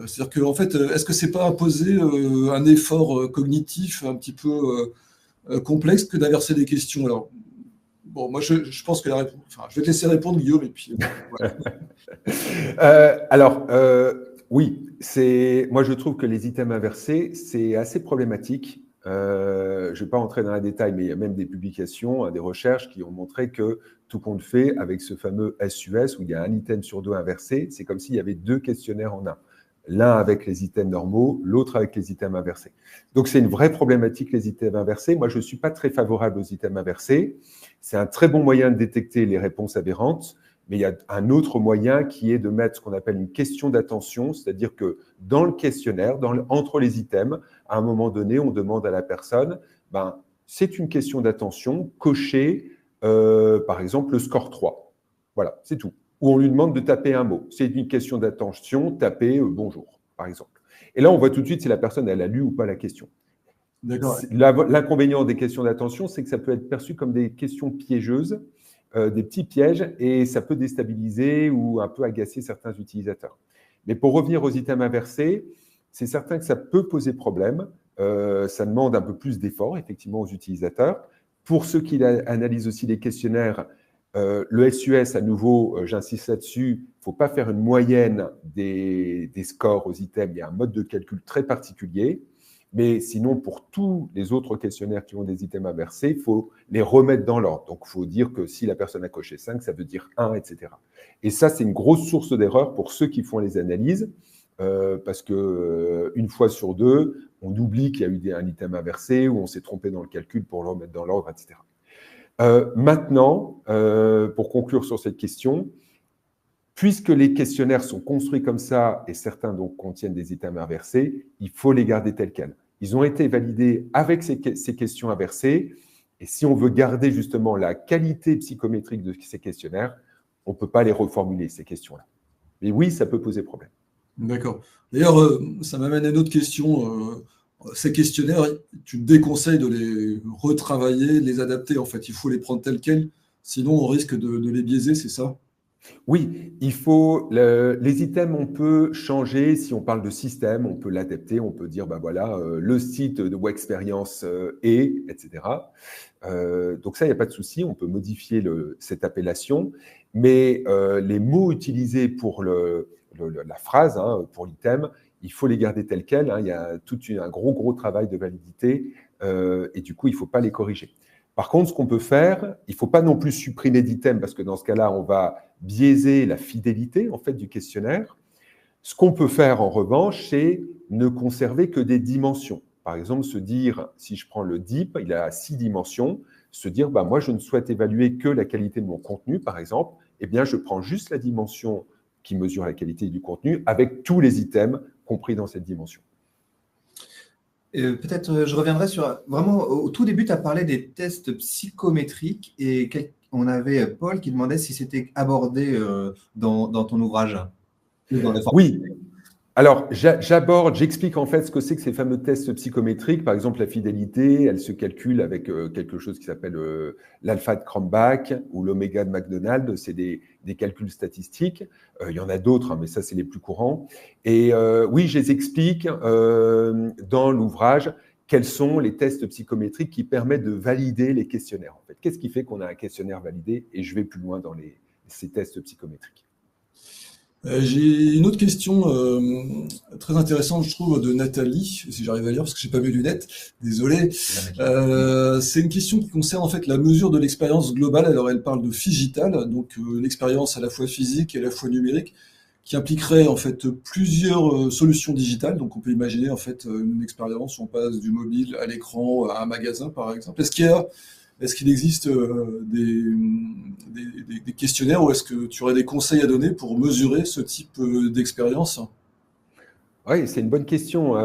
A: C'est-à-dire que, en fait, est-ce que c'est pas imposer un effort cognitif un petit peu complexe que d'inverser des questions? Alors, bon, moi, je pense que la réponse... Enfin, je vais te laisser répondre, Guillaume, et puis... Voilà.
C: Oui, moi, je trouve que les items inversés, c'est assez problématique. Je ne vais pas entrer dans les détails, mais il y a même des publications, des recherches qui ont montré que tout compte fait, avec ce fameux SUS, où il y a un item sur deux inversé, c'est comme s'il y avait deux questionnaires en un. L'un avec les items normaux, l'autre avec les items inversés. Donc, c'est une vraie problématique, les items inversés. Moi, je ne suis pas très favorable aux items inversés. C'est un très bon moyen de détecter les réponses aberrantes, mais il y a un autre moyen qui est de mettre ce qu'on appelle une question d'attention, c'est-à-dire que dans le questionnaire, entre les items, à un moment donné, on demande à la personne, c'est une question d'attention, cocher, par exemple, le score 3. Voilà, c'est tout. Ou on lui demande de taper un mot. C'est une question d'attention, taper bonjour, par exemple. Et là, on voit tout de suite si la personne, elle a lu ou pas la question.
A: D'accord.
C: L'inconvénient des questions d'attention, c'est que ça peut être perçu comme des questions piégeuses, des petits pièges, et ça peut déstabiliser ou un peu agacer certains utilisateurs. Mais pour revenir aux items inversés, c'est certain que ça peut poser problème. Ça demande un peu plus d'effort, effectivement, aux utilisateurs. Pour ceux qui analysent aussi les questionnaires, le SUS, à nouveau, j'insiste là-dessus, il ne faut pas faire une moyenne des scores aux items. Il y a un mode de calcul très particulier. Mais sinon, pour tous les autres questionnaires qui ont des items inversés, il faut les remettre dans l'ordre. Donc, il faut dire que si la personne a coché 5, ça veut dire 1, etc. Et ça, c'est une grosse source d'erreur pour ceux qui font les analyses, parce qu'une fois sur deux, on oublie qu'il y a eu un item inversé ou on s'est trompé dans le calcul pour le remettre dans l'ordre, etc. Maintenant, pour conclure sur cette question, puisque les questionnaires sont construits comme ça et certains donc contiennent des items inversés, il faut les garder tels quels. Ils ont été validés avec ces questions inversées. Et si on veut garder justement la qualité psychométrique de ces questionnaires, on ne peut pas les reformuler, ces questions-là. Mais oui, ça peut poser problème.
A: D'accord. D'ailleurs, ça m'amène à une autre question. Ces questionnaires, tu déconseilles de les retravailler, de les adapter. En fait, il faut les prendre tels quels, sinon on risque de les biaiser, c'est ça?
C: Oui, il faut les items, on peut changer. Si on parle de système, on peut l'adapter. On peut dire, ben voilà, le site de Wexperience est, etc. Donc ça, il n'y a pas de souci. On peut modifier cette appellation, mais les mots utilisés pour la phrase, hein, pour l'item, il faut les garder tels quels. Hein. Il y a tout un gros travail de validité et du coup, il ne faut pas les corriger. Par contre, ce qu'on peut faire, il ne faut pas non plus supprimer d'items parce que dans ce cas-là, on va biaiser la fidélité en fait du questionnaire. Ce qu'on peut faire en revanche, c'est ne conserver que des dimensions. Par exemple, se dire, si je prends le DIP, il a 6 dimensions, se dire, bah, moi, je ne souhaite évaluer que la qualité de mon contenu, par exemple, eh bien, je prends juste la dimension qui mesure la qualité du contenu avec tous les items compris dans cette dimension.
B: Peut-être je reviendrai sur… Vraiment, au tout début, tu as parlé des tests psychométriques et on avait Paul qui demandait si c'était abordé dans ton ouvrage.
C: Oui. Alors, j'explique en fait ce que c'est que ces fameux tests psychométriques. Par exemple, la fidélité, elle se calcule avec quelque chose qui s'appelle l'alpha de Cranbach ou l'oméga de McDonald. C'est des calculs statistiques. Il y en a d'autres, hein, mais ça, c'est les plus courants. Et oui, je les explique dans l'ouvrage quels sont les tests psychométriques qui permettent de valider les questionnaires. En fait, qu'est-ce qui fait qu'on a un questionnaire validé? Et je vais plus loin dans ces tests psychométriques.
A: J'ai une autre question très intéressante, je trouve, de Nathalie, si j'arrive à lire, parce que je n'ai pas mes lunettes, désolé. C'est une question qui concerne en fait la mesure de l'expérience globale. Alors, elle parle de Figital, donc l'expérience à la fois physique et à la fois numérique, qui impliquerait en fait plusieurs solutions digitales. Donc, on peut imaginer en fait une expérience où on passe du mobile à l'écran, à un magasin, par exemple. Est-ce qu'il existe des questionnaires ou est-ce que tu aurais des conseils à donner pour mesurer ce type d'expérience?
C: Oui, c'est une bonne question.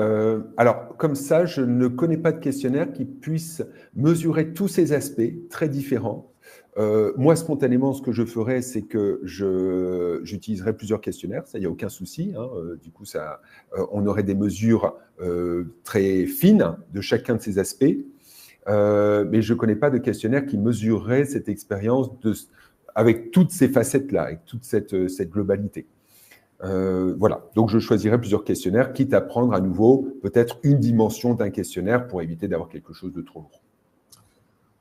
C: Alors, comme ça, je ne connais pas de questionnaire qui puisse mesurer tous ces aspects très différents. Moi, spontanément, ce que je ferais, c'est que j'utiliserais plusieurs questionnaires. Ça, il n'y a aucun souci. Hein. Du coup, on aurait des mesures très fines de chacun de ces aspects. Mais je ne connais pas de questionnaire qui mesurerait cette expérience avec toutes ces facettes-là, avec toute cette globalité. Voilà, donc je choisirais plusieurs questionnaires, quitte à prendre à nouveau peut-être une dimension d'un questionnaire pour éviter d'avoir quelque chose de trop lourd.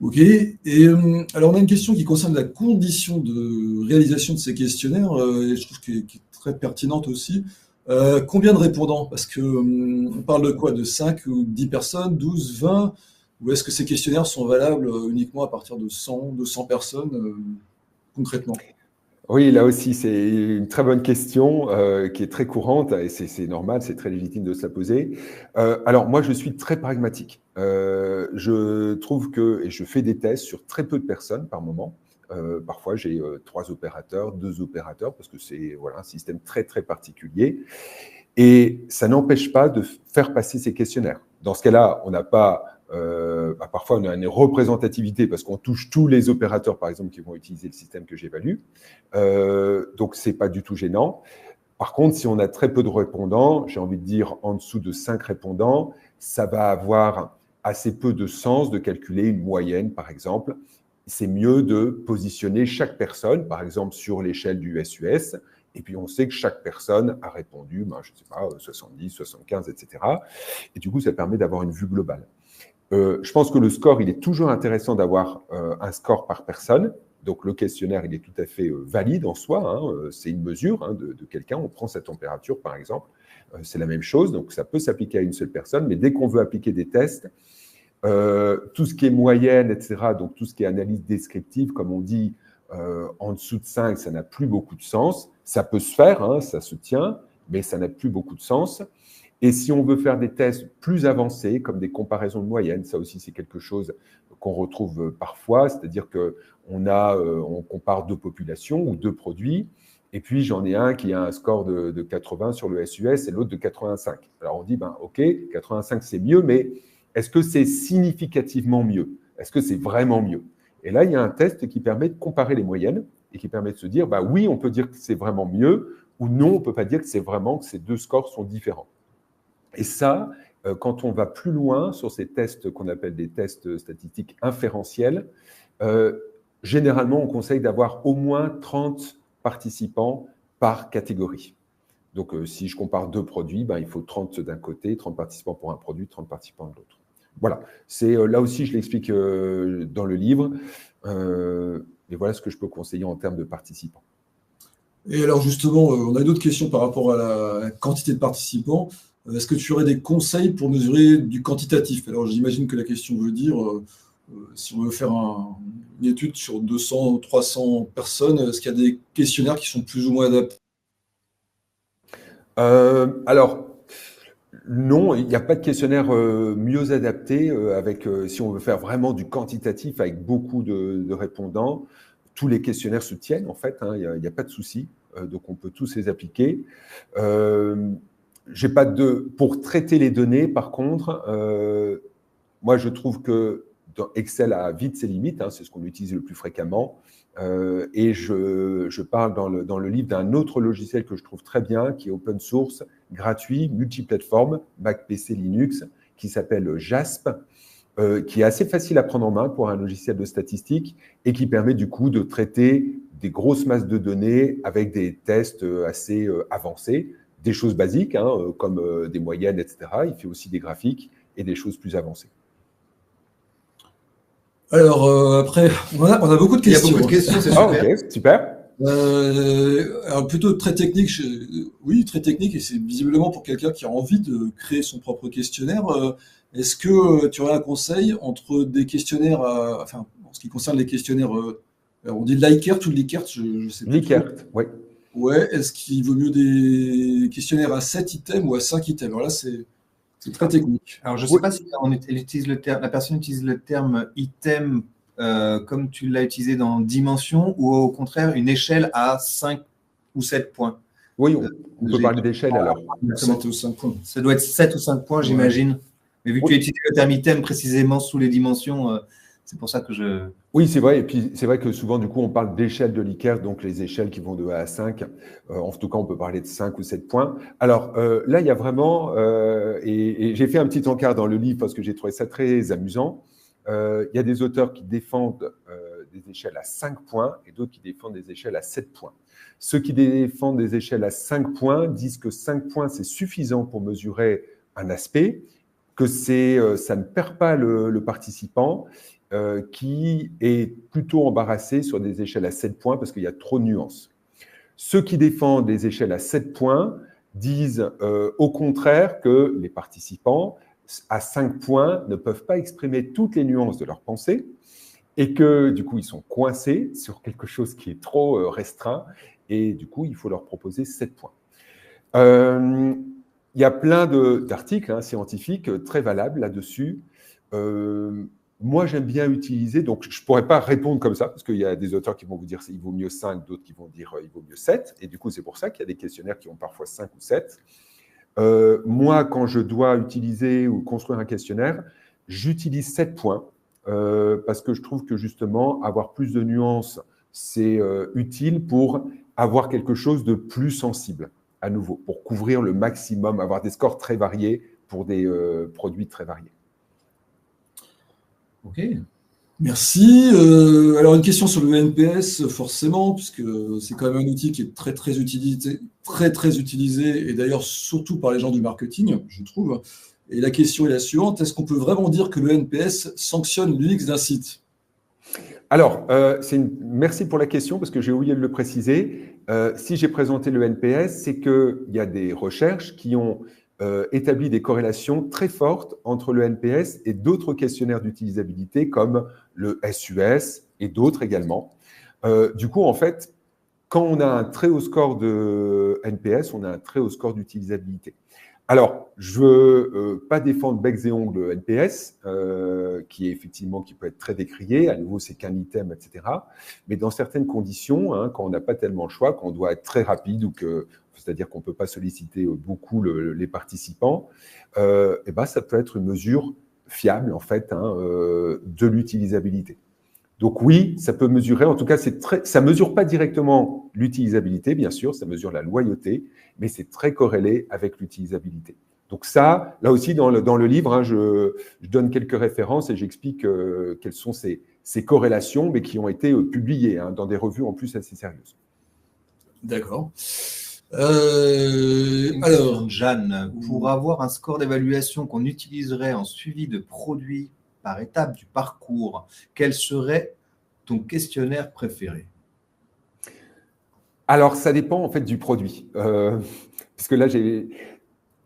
A: Ok, et alors on a une question qui concerne la condition de réalisation de ces questionnaires, et je trouve qu'elle est très pertinente aussi. Combien de répondants? Parce qu'on parle de quoi? De 5 ou 10 personnes, 12, 20? Ou est-ce que ces questionnaires sont valables uniquement à partir de 100, 200 personnes concrètement?
C: Oui, là aussi, c'est une très bonne question qui est très courante et c'est normal, c'est très légitime de se la poser. Alors, moi, je suis très pragmatique. Je trouve et je fais des tests sur très peu de personnes par moment. Parfois, j'ai 3 opérateurs, 2 opérateurs, parce que c'est un système très, très particulier. Et ça n'empêche pas de faire passer ces questionnaires. Dans ce cas-là, on n'a pas… parfois, on a une représentativité parce qu'on touche tous les opérateurs, par exemple, qui vont utiliser le système que j'évalue. Donc, ce n'est pas du tout gênant. Par contre, si on a très peu de répondants, j'ai envie de dire en dessous de 5 répondants, ça va avoir assez peu de sens de calculer une moyenne, par exemple. C'est mieux de positionner chaque personne, par exemple, sur l'échelle du SUS, Et puis, on sait que chaque personne a répondu, je ne sais pas, 70, 75, etc. Et du coup, ça permet d'avoir une vue globale. Je pense que le score, il est toujours intéressant d'avoir un score par personne. Donc, le questionnaire, il est tout à fait valide en soi. C'est une mesure de quelqu'un. On prend sa température, par exemple. C'est la même chose. Donc, ça peut s'appliquer à une seule personne. Mais dès qu'on veut appliquer des tests, tout ce qui est moyenne, etc., donc tout ce qui est analyse descriptive, comme on dit, en dessous de 5, ça n'a plus beaucoup de sens. Ça peut se faire, ça se tient, mais ça n'a plus beaucoup de sens. Et si on veut faire des tests plus avancés, comme des comparaisons de moyenne, ça aussi c'est quelque chose qu'on retrouve parfois, c'est-à-dire on compare deux populations ou deux produits, et puis j'en ai un qui a un score de 80 sur le SUS et l'autre de 85. Alors on dit, ok, 85 c'est mieux, mais est-ce que c'est significativement mieux? Est-ce que c'est vraiment mieux? Et là, il y a un test qui permet de comparer les moyennes et qui permet de se dire, oui, on peut dire que c'est vraiment mieux, ou non, on ne peut pas dire que c'est vraiment que ces deux scores sont différents. Et ça, quand on va plus loin sur ces tests qu'on appelle des tests statistiques inférentiels, généralement, on conseille d'avoir au moins 30 participants par catégorie. Donc, si je compare deux produits, il faut 30 d'un côté, 30 participants pour un produit, 30 participants de l'autre. Voilà. Là aussi, je l'explique dans le livre. Et voilà ce que je peux conseiller en termes de participants.
A: Et alors justement, on a une autre question par rapport à la quantité de participants. Est-ce que tu aurais des conseils pour mesurer du quantitatif? Alors j'imagine que la question veut dire, si on veut faire une étude sur 200 ou 300 personnes, est-ce qu'il y a des questionnaires qui sont plus ou moins adaptés?
C: Alors, non, il n'y a pas de questionnaire mieux adapté si on veut faire vraiment du quantitatif avec beaucoup de répondants. Tous les questionnaires se tiennent, en fait, il n'y a pas de souci. Donc, on peut tous les appliquer. Pour traiter les données, par contre, moi, je trouve que Excel a vite ses limites, c'est ce qu'on utilise le plus fréquemment. Et je parle dans le livre d'un autre logiciel que je trouve très bien, qui est open source, gratuit, multiplateforme, Mac, PC, Linux, qui s'appelle JASP, qui est assez facile à prendre en main pour un logiciel de statistique et qui permet du coup de traiter des grosses masses de données avec des tests assez avancés, des choses basiques comme des moyennes, etc. Il fait aussi des graphiques et des choses plus avancées.
A: Alors après, on a beaucoup de questions.
B: Il y a beaucoup de questions, c'est super.
C: Ok, super.
A: Alors plutôt très technique, oui, très technique, et c'est visiblement pour quelqu'un qui a envie de créer son propre questionnaire. Est-ce que tu aurais un conseil entre des questionnaires, enfin, en ce qui concerne les questionnaires, on dit Likert ou Likert, je sais pas.
C: Likert, oui.
A: Ouais, est-ce qu'il vaut mieux des questionnaires à 7 items ou à 5 items? Alors là, c'est très technique.
B: Alors, je ne sais pas si la personne utilise le terme item comme tu l'as utilisé dans dimension ou au contraire une échelle à 5 ou 7 points.
C: Oui, on peut parler d'échelle alors.
A: 7 ou 5 points.
B: Ça doit être 7 ou 5 points, j'imagine. Mais vu que tu as utilisé le terme item précisément sous les dimensions, c'est pour ça que je…
C: Oui, c'est vrai. Et puis, c'est vrai que souvent, du coup, on parle d'échelle de Likert, donc les échelles qui vont de 1 à 5. En tout cas, on peut parler de 5 ou 7 points. Alors, là, il y a vraiment… et j'ai fait un petit encart dans le livre parce que j'ai trouvé ça très amusant. Il y a des auteurs qui défendent des échelles à 5 points et d'autres qui défendent des échelles à 7 points. Ceux qui défendent des échelles à 5 points disent que 5 points, c'est suffisant pour mesurer un aspect, que ça ne perd pas le participant, qui est plutôt embarrassé sur des échelles à 7 points parce qu'il y a trop de nuances. Ceux qui défendent des échelles à 7 points disent au contraire que les participants à 5 points ne peuvent pas exprimer toutes les nuances de leur pensée et que du coup ils sont coincés sur quelque chose qui est trop restreint et du coup il faut leur proposer 7 points. Il y a plein d'articles scientifiques très valables là-dessus. Moi, j'aime bien utiliser, donc je ne pourrais pas répondre comme ça, parce qu'il y a des auteurs qui vont vous dire qu'il vaut mieux 5, d'autres qui vont dire qu'il vaut mieux 7, et du coup, c'est pour ça qu'il y a des questionnaires qui ont parfois 5 ou 7. Moi, quand je dois utiliser ou construire un questionnaire, j'utilise 7 points, parce que je trouve que justement, avoir plus de nuances, c'est utile pour avoir quelque chose de plus sensible, à nouveau, pour couvrir le maximum, avoir des scores très variés pour des produits très variés.
B: Ok.
A: Merci. Alors, une question sur le NPS, forcément, puisque c'est quand même un outil qui est très utilisé, et d'ailleurs surtout par les gens du marketing, je trouve. Et la question est la suivante, est-ce qu'on peut vraiment dire que le NPS sanctionne l'UX d'un site?
C: Alors, merci pour la question parce que j'ai oublié de le préciser. Si j'ai présenté le NPS, c'est qu'il y a des recherches qui ont établi des corrélations très fortes entre le NPS et d'autres questionnaires d'utilisabilité comme le SUS et d'autres également. Du coup, en fait, quand on a un très haut score de NPS, on a un très haut score d'utilisabilité. Alors, je ne veux pas défendre becs et ongles NPS, qui peut être très décrié. À nouveau, c'est qu'un item, etc. Mais dans certaines conditions, hein, quand on n'a pas tellement le choix, quand on doit être très rapide c'est-à-dire qu'on ne peut pas solliciter beaucoup les participants, et ben, ça peut être une mesure fiable en fait hein, de l'utilisabilité. Donc oui, ça peut mesurer, en tout cas, ça ne mesure pas directement l'utilisabilité, bien sûr, ça mesure la loyauté, mais c'est très corrélé avec l'utilisabilité. Donc ça, là aussi, dans le livre, hein, je donne quelques références et j'explique quelles sont ces corrélations, mais qui ont été publiées hein, dans des revues en plus assez sérieuses.
A: D'accord.
B: Alors, Jeanne, pour avoir un score d'évaluation qu'on utiliserait en suivi de produits par étape du parcours, quel serait ton questionnaire préféré?
C: Alors, ça dépend en fait du produit. Parce que là,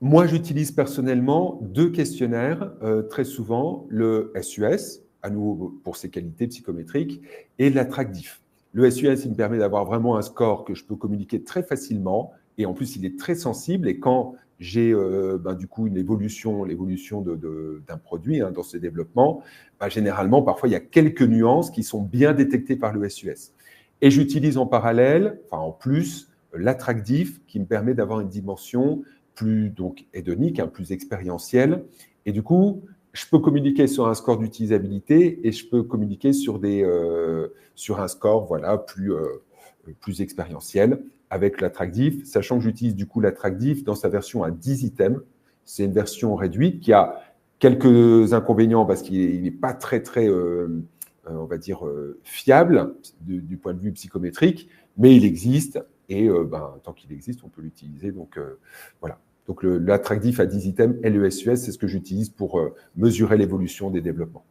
C: moi, j'utilise personnellement 2 questionnaires très souvent, le SUS, à nouveau pour ses qualités psychométriques, et l'attractif. Le SUS, il me permet d'avoir vraiment un score que je peux communiquer très facilement, et en plus, il est très sensible, et quand j'ai du coup l'évolution d'un produit hein, dans ses développements, généralement, parfois, il y a quelques nuances qui sont bien détectées par le SUS. Et j'utilise en parallèle, en plus, l'attractif qui me permet d'avoir une dimension plus donc hédonique, hein, plus expérientielle. Et du coup, je peux communiquer sur un score d'utilisabilité et je peux communiquer sur un score voilà, plus expérientiel avec l'attractif, sachant que j'utilise du coup l'attractif dans sa version à 10 items. C'est une version réduite qui a quelques inconvénients parce qu'il n'est pas très, on va dire, fiable du point de vue psychométrique, mais il existe et tant qu'il existe, on peut l'utiliser. Donc, voilà. Donc, l'attractif à 10 items et le SUS, c'est ce que j'utilise pour mesurer l'évolution des développements.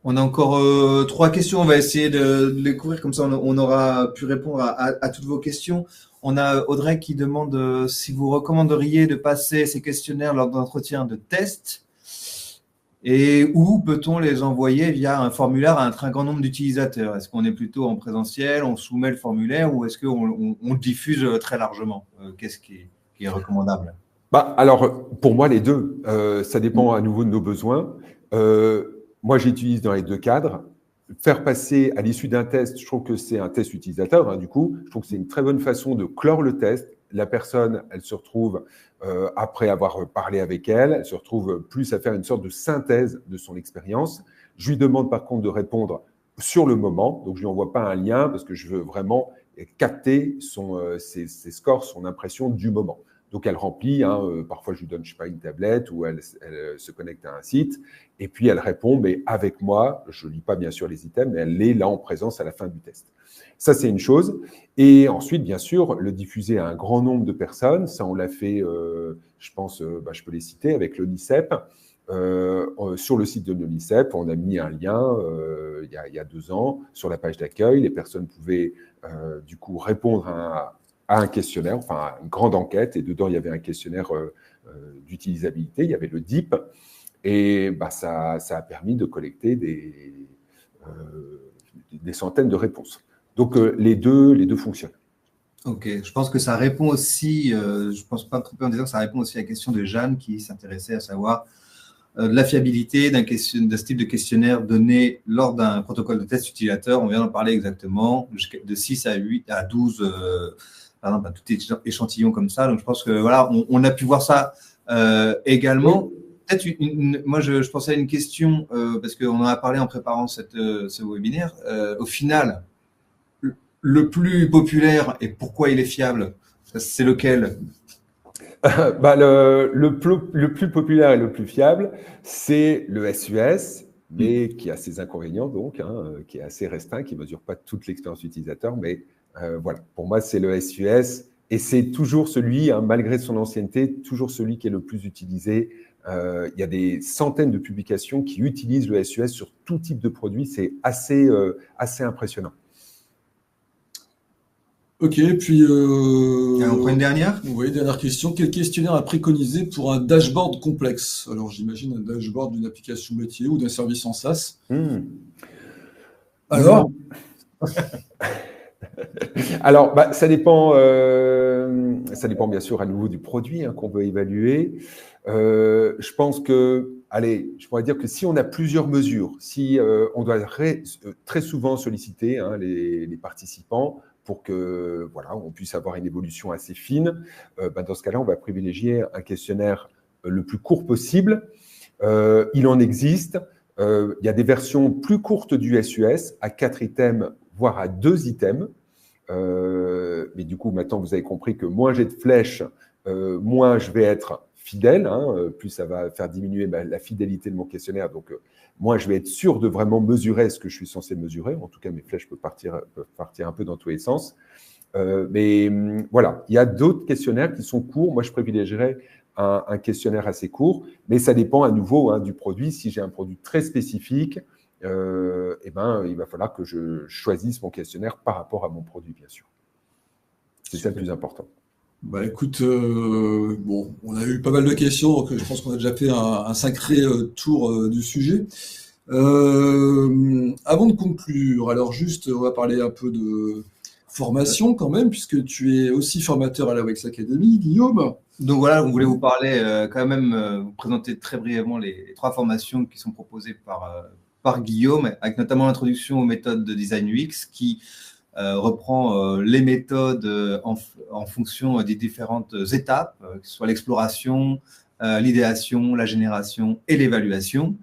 B: On a encore 3 questions. On va essayer de les couvrir. Comme ça, on aura pu répondre à toutes vos questions. On a Audrey qui demande si vous recommanderiez de passer ces questionnaires lors d'entretiens de test et où peut-on les envoyer via un formulaire à un très grand nombre d'utilisateurs. Est-ce qu'on est plutôt en présentiel, on soumet le formulaire ou est-ce qu'on le diffuse très largement? Qu'est-ce qui est recommandable?
C: Alors, pour moi, les deux. Ça dépend à nouveau de nos besoins. Moi, j'utilise dans les 2 cadres. Faire passer à l'issue d'un test, je trouve que c'est un test utilisateur. Hein, du coup, je trouve que c'est une très bonne façon de clore le test. La personne, elle se retrouve, après avoir parlé avec elle se retrouve plus à faire une sorte de synthèse de son expérience. Je lui demande par contre de répondre sur le moment. Donc, je lui envoie pas un lien parce que je veux vraiment capter ses scores, son impression du moment. Donc, elle remplit, hein, parfois je lui donne, je sais pas, une tablette ou elle se connecte à un site et puis elle répond, mais avec moi, je lis pas bien sûr les items, mais elle est là en présence à la fin du test. Ça, c'est une chose. Et ensuite, bien sûr, le diffuser à un grand nombre de personnes. Ça, on l'a fait, je pense, je peux les citer, avec l'ONICEP. Sur le site de l'ONICEP, on a mis un lien il y a 2 ans sur la page d'accueil. Les personnes pouvaient du coup répondre à un questionnaire, enfin une grande enquête, et dedans il y avait un questionnaire d'utilisabilité, il y avait le DIP, et ça a permis de collecter des centaines de réponses. Donc les deux fonctionnent.
B: Ok, je pense que ça répond aussi, je pense pas me tromper en disant que ça répond aussi à la question de Jeanne qui s'intéressait à savoir la fiabilité de ce type de questionnaire donné lors d'un protocole de test utilisateur. On vient d'en parler exactement, de 6 à 8 à 12 par exemple, tout échantillon comme ça. Donc, je pense que voilà, on a pu voir ça également. Oui. Peut-être moi, je pensais à une question parce qu'on en a parlé en préparant ce webinaire. Au final, le plus populaire et pourquoi il est fiable, c'est lequel?
C: Le plus populaire et le plus fiable, c'est le SUS, mais qui a ses inconvénients, donc, qui est assez restreint, qui ne mesure pas toute l'expérience utilisateur. Mais voilà, pour moi, c'est le SUS. Et c'est toujours celui, malgré son ancienneté, toujours celui qui est le plus utilisé. Il y a des centaines de publications qui utilisent le SUS sur tout type de produit. C'est assez impressionnant.
A: Ok, puis...
B: on prend une dernière ?
A: Oui, dernière question. Quel questionnaire à préconiser pour un dashboard complexe? Alors, j'imagine un dashboard d'une application métier ou d'un service en SaaS. Alors
C: Alors, ça dépend bien sûr à nouveau du produit qu'on veut évaluer. Je pense que, je pourrais dire que si on a plusieurs mesures, si on doit très souvent solliciter les participants pour que on puisse avoir une évolution assez fine, dans ce cas-là, on va privilégier un questionnaire le plus court possible. Il en existe. Il y a des versions plus courtes du SUS à 4 items, voire à 2 items. Mais du coup, maintenant, vous avez compris que moins j'ai de flèches, moins je vais être fidèle, plus ça va faire diminuer la fidélité de mon questionnaire. Donc, moins je vais être sûr de vraiment mesurer ce que je suis censé mesurer. En tout cas, mes flèches peuvent partir un peu dans tous les sens. Mais voilà, il y a d'autres questionnaires qui sont courts. Moi, je privilégierais un questionnaire assez court, mais ça dépend à nouveau du produit. Si j'ai un produit très spécifique, il va falloir que je choisisse mon questionnaire par rapport à mon produit, bien sûr. C'est ça le plus important.
A: Écoute, on a eu pas mal de questions, donc je pense qu'on a déjà fait un sacré tour du sujet. Avant de conclure, alors juste, on va parler un peu de formation quand même, puisque tu es aussi formateur à la WEX Academy, Guillaume.
B: Donc voilà, on voulait vous parler quand même, vous présenter très brièvement les 3 formations qui sont proposées par Guillaume, avec notamment l'introduction aux méthodes de design UX qui reprend les méthodes en fonction des différentes étapes, que ce soit l'exploration, l'idéation, la génération et l'évaluation.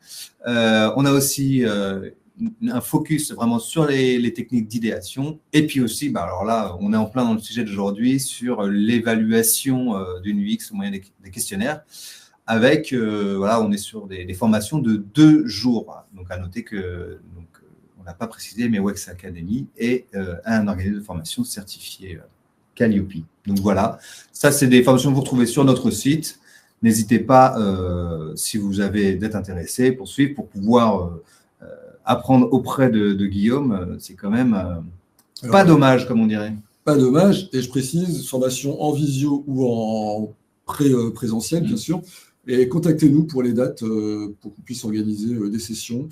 B: On a aussi un focus vraiment sur les techniques d'idéation. Et puis aussi, alors là, on est en plein dans le sujet d'aujourd'hui sur l'évaluation d'une UX au moyen des questionnaires. Avec, on est sur des formations de 2 jours. Donc, à noter que, on n'a pas précisé, mais WEX Academy est un organisme de formation certifié Calliope. Donc, voilà. Ça, c'est des formations que vous retrouvez sur notre site. N'hésitez pas, si vous avez d'être intéressé, pour suivre, pour pouvoir apprendre auprès de Guillaume. C'est quand même pas dommage, comme on dirait.
A: Pas dommage. Et je précise, formation en visio ou en présentiel, bien sûr. Et contactez-nous pour les dates, pour qu'on puisse organiser des sessions.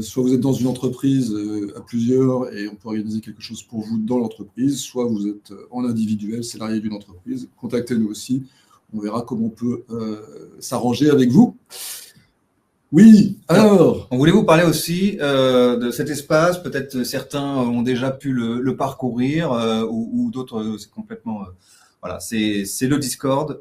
A: Soit vous êtes dans une entreprise à plusieurs et on peut organiser quelque chose pour vous dans l'entreprise, soit vous êtes en individuel, salarié d'une entreprise. Contactez-nous aussi. On verra comment on peut s'arranger avec vous. Oui, alors...
B: On voulait vous parler aussi de cet espace. Peut-être certains ont déjà pu le parcourir ou d'autres, c'est complètement... voilà, c'est le Discord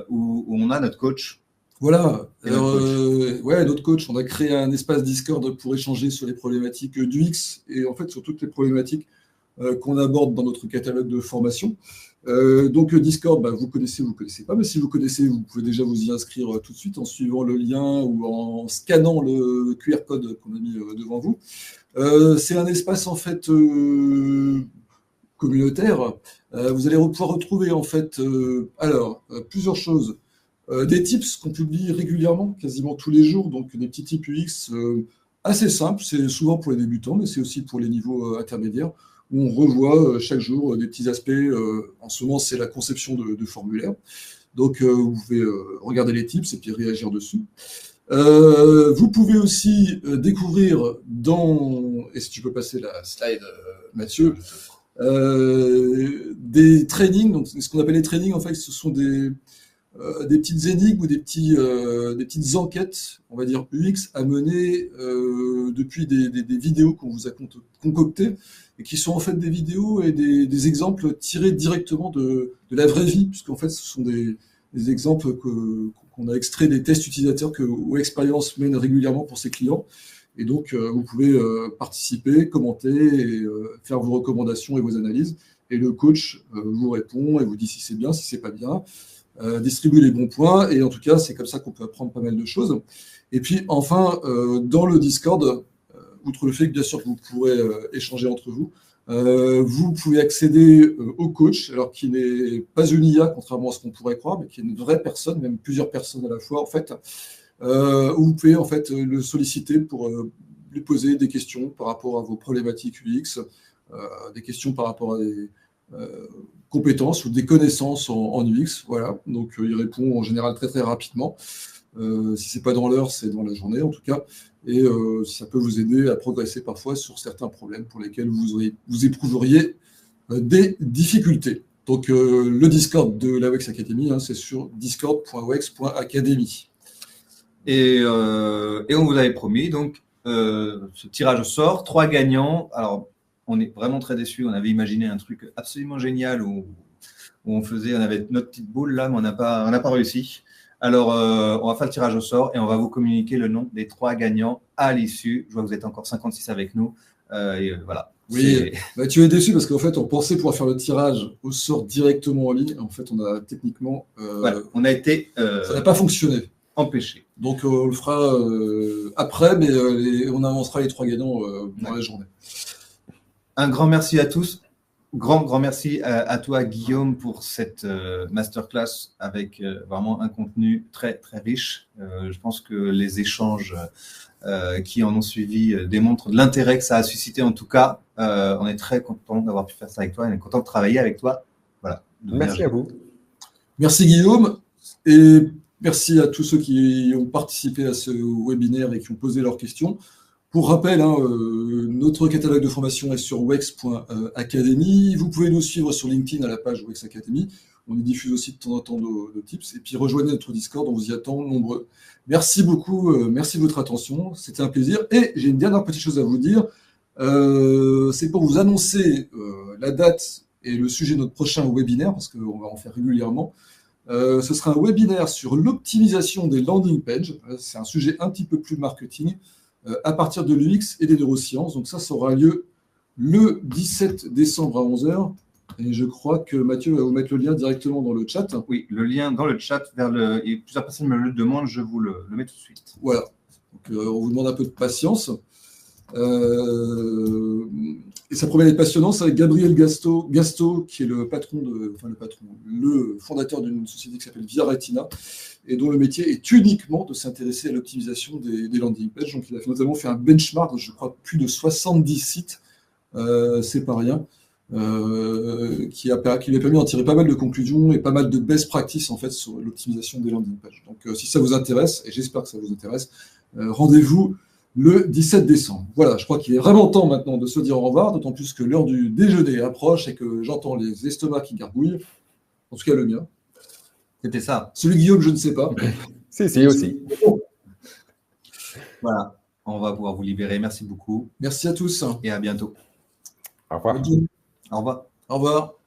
B: où on a notre coach.
A: Voilà, notre coach, on a créé un espace Discord pour échanger sur les problématiques d'UX et en fait sur toutes les problématiques qu'on aborde dans notre catalogue de formation. Donc Discord, vous connaissez pas, mais si vous connaissez, vous pouvez déjà vous y inscrire tout de suite en suivant le lien ou en scannant le QR code qu'on a mis devant vous. C'est un espace en fait communautaire. Vous allez pouvoir retrouver en fait plusieurs choses. Des tips qu'on publie régulièrement, quasiment tous les jours, donc des petits tips UX assez simples, c'est souvent pour les débutants, mais c'est aussi pour les niveaux intermédiaires, où on revoit chaque jour des petits aspects. En ce moment, c'est la conception de formulaires. Donc, vous pouvez regarder les tips et puis réagir dessus. Vous pouvez aussi découvrir et si tu peux passer la slide, Mathieu, des trainings. Donc, ce qu'on appelle les trainings, en fait, ce sont des petites énigmes ou des petites enquêtes, on va dire UX, à mener depuis des vidéos qu'on vous a concoctées et qui sont en fait des vidéos et des exemples tirés directement de la vraie vie, puisqu'en fait ce sont des exemples qu'on a extraits des tests utilisateurs que Wexperience mène régulièrement pour ses clients. Et donc vous pouvez participer, commenter et faire vos recommandations et vos analyses. Et le coach vous répond et vous dit si c'est bien, si c'est pas bien. distribuer les bons points. Et en tout cas, c'est comme ça qu'on peut apprendre pas mal de choses. Et puis, enfin, dans le Discord, outre le fait que, bien sûr, que vous pourrez échanger entre vous, vous pouvez accéder au coach, alors qui n'est pas une IA, contrairement à ce qu'on pourrait croire, mais qui est une vraie personne, même plusieurs personnes à la fois, en fait, où vous pouvez en fait le solliciter pour lui poser des questions par rapport à vos problématiques UX, des questions par rapport à des compétences ou des connaissances en UX. Voilà. Donc, il répond en général très, très rapidement. Si ce n'est pas dans l'heure, c'est dans la journée, en tout cas. Et ça peut vous aider à progresser parfois sur certains problèmes pour lesquels vous éprouveriez des difficultés. Donc, le Discord de la WEX Academy, hein, c'est sur discord.wex.academy.
B: Et on vous avait promis, donc, ce tirage au sort, 3 gagnants. Alors, on est vraiment très déçus. On avait imaginé un truc absolument génial où on avait notre petite boule là, mais on n'a pas réussi. Alors, on va faire le tirage au sort et on va vous communiquer le nom des 3 gagnants à l'issue. Je vois que vous êtes encore 56 avec nous. Voilà.
A: Oui, bah, tu es déçu parce qu'en fait, on pensait pouvoir faire le tirage au sort directement en ligne. En fait, on a techniquement…
B: voilà, on a été…
A: ça n'a pas fonctionné.
B: Empêché.
A: Donc, on le fera après, mais on annoncera les 3 gagnants dans la journée.
B: Un grand merci à tous. Grand merci à toi, Guillaume, pour cette masterclass avec vraiment un contenu très, très riche. Je pense que les échanges qui en ont suivi démontrent l'intérêt que ça a suscité. En tout cas, on est très content d'avoir pu faire ça avec toi. On est content de travailler avec toi. Voilà.
C: Merci à vous.
A: Merci, Guillaume. Et merci à tous ceux qui ont participé à ce webinaire et qui ont posé leurs questions. Pour rappel, hein, notre catalogue de formation est sur wex.academy. Vous pouvez nous suivre sur LinkedIn à la page Wex Academy. On y diffuse aussi de temps en temps nos tips. Et puis rejoignez notre Discord, on vous y attend nombreux. Merci beaucoup, merci de votre attention. C'était un plaisir. Et j'ai une dernière petite chose à vous dire. C'est pour vous annoncer la date et le sujet de notre prochain webinaire, parce qu'on va en faire régulièrement. Ce sera un webinaire sur l'optimisation des landing pages. C'est un sujet un petit peu plus marketing. À partir de l'UX et des neurosciences. Donc ça aura lieu le 17 décembre à 11h. Et je crois que Mathieu va vous mettre le lien directement dans le chat.
B: Oui, le lien dans le chat et plusieurs personnes me le demandent, je vous le mets tout de suite.
A: Voilà. Donc, on vous demande un peu de patience. Et ça promet d'être passionnant. C'est avec Gabriel Gasto, qui est le fondateur d'une société qui s'appelle Via Retina, et dont le métier est uniquement de s'intéresser à l'optimisation des landing pages. Donc, il a notamment fait un benchmark, je crois, plus de 70 sites, c'est pas rien, qui lui a permis d'en tirer pas mal de conclusions et pas mal de best practices, en fait, sur l'optimisation des landing pages. Donc, si ça vous intéresse, et j'espère que ça vous intéresse, rendez-vous le 17 décembre. Voilà, je crois qu'il est vraiment temps maintenant de se dire au revoir, d'autant plus que l'heure du déjeuner approche et que j'entends les estomacs qui gargouillent, en tout cas le mien.
B: C'était ça.
A: Celui de Guillaume, je ne sais pas.
C: C'est aussi.
B: Voilà, on va pouvoir vous libérer. Merci beaucoup.
A: Merci à tous.
B: Et à bientôt.
C: Au revoir.
B: Au revoir.
A: Au revoir.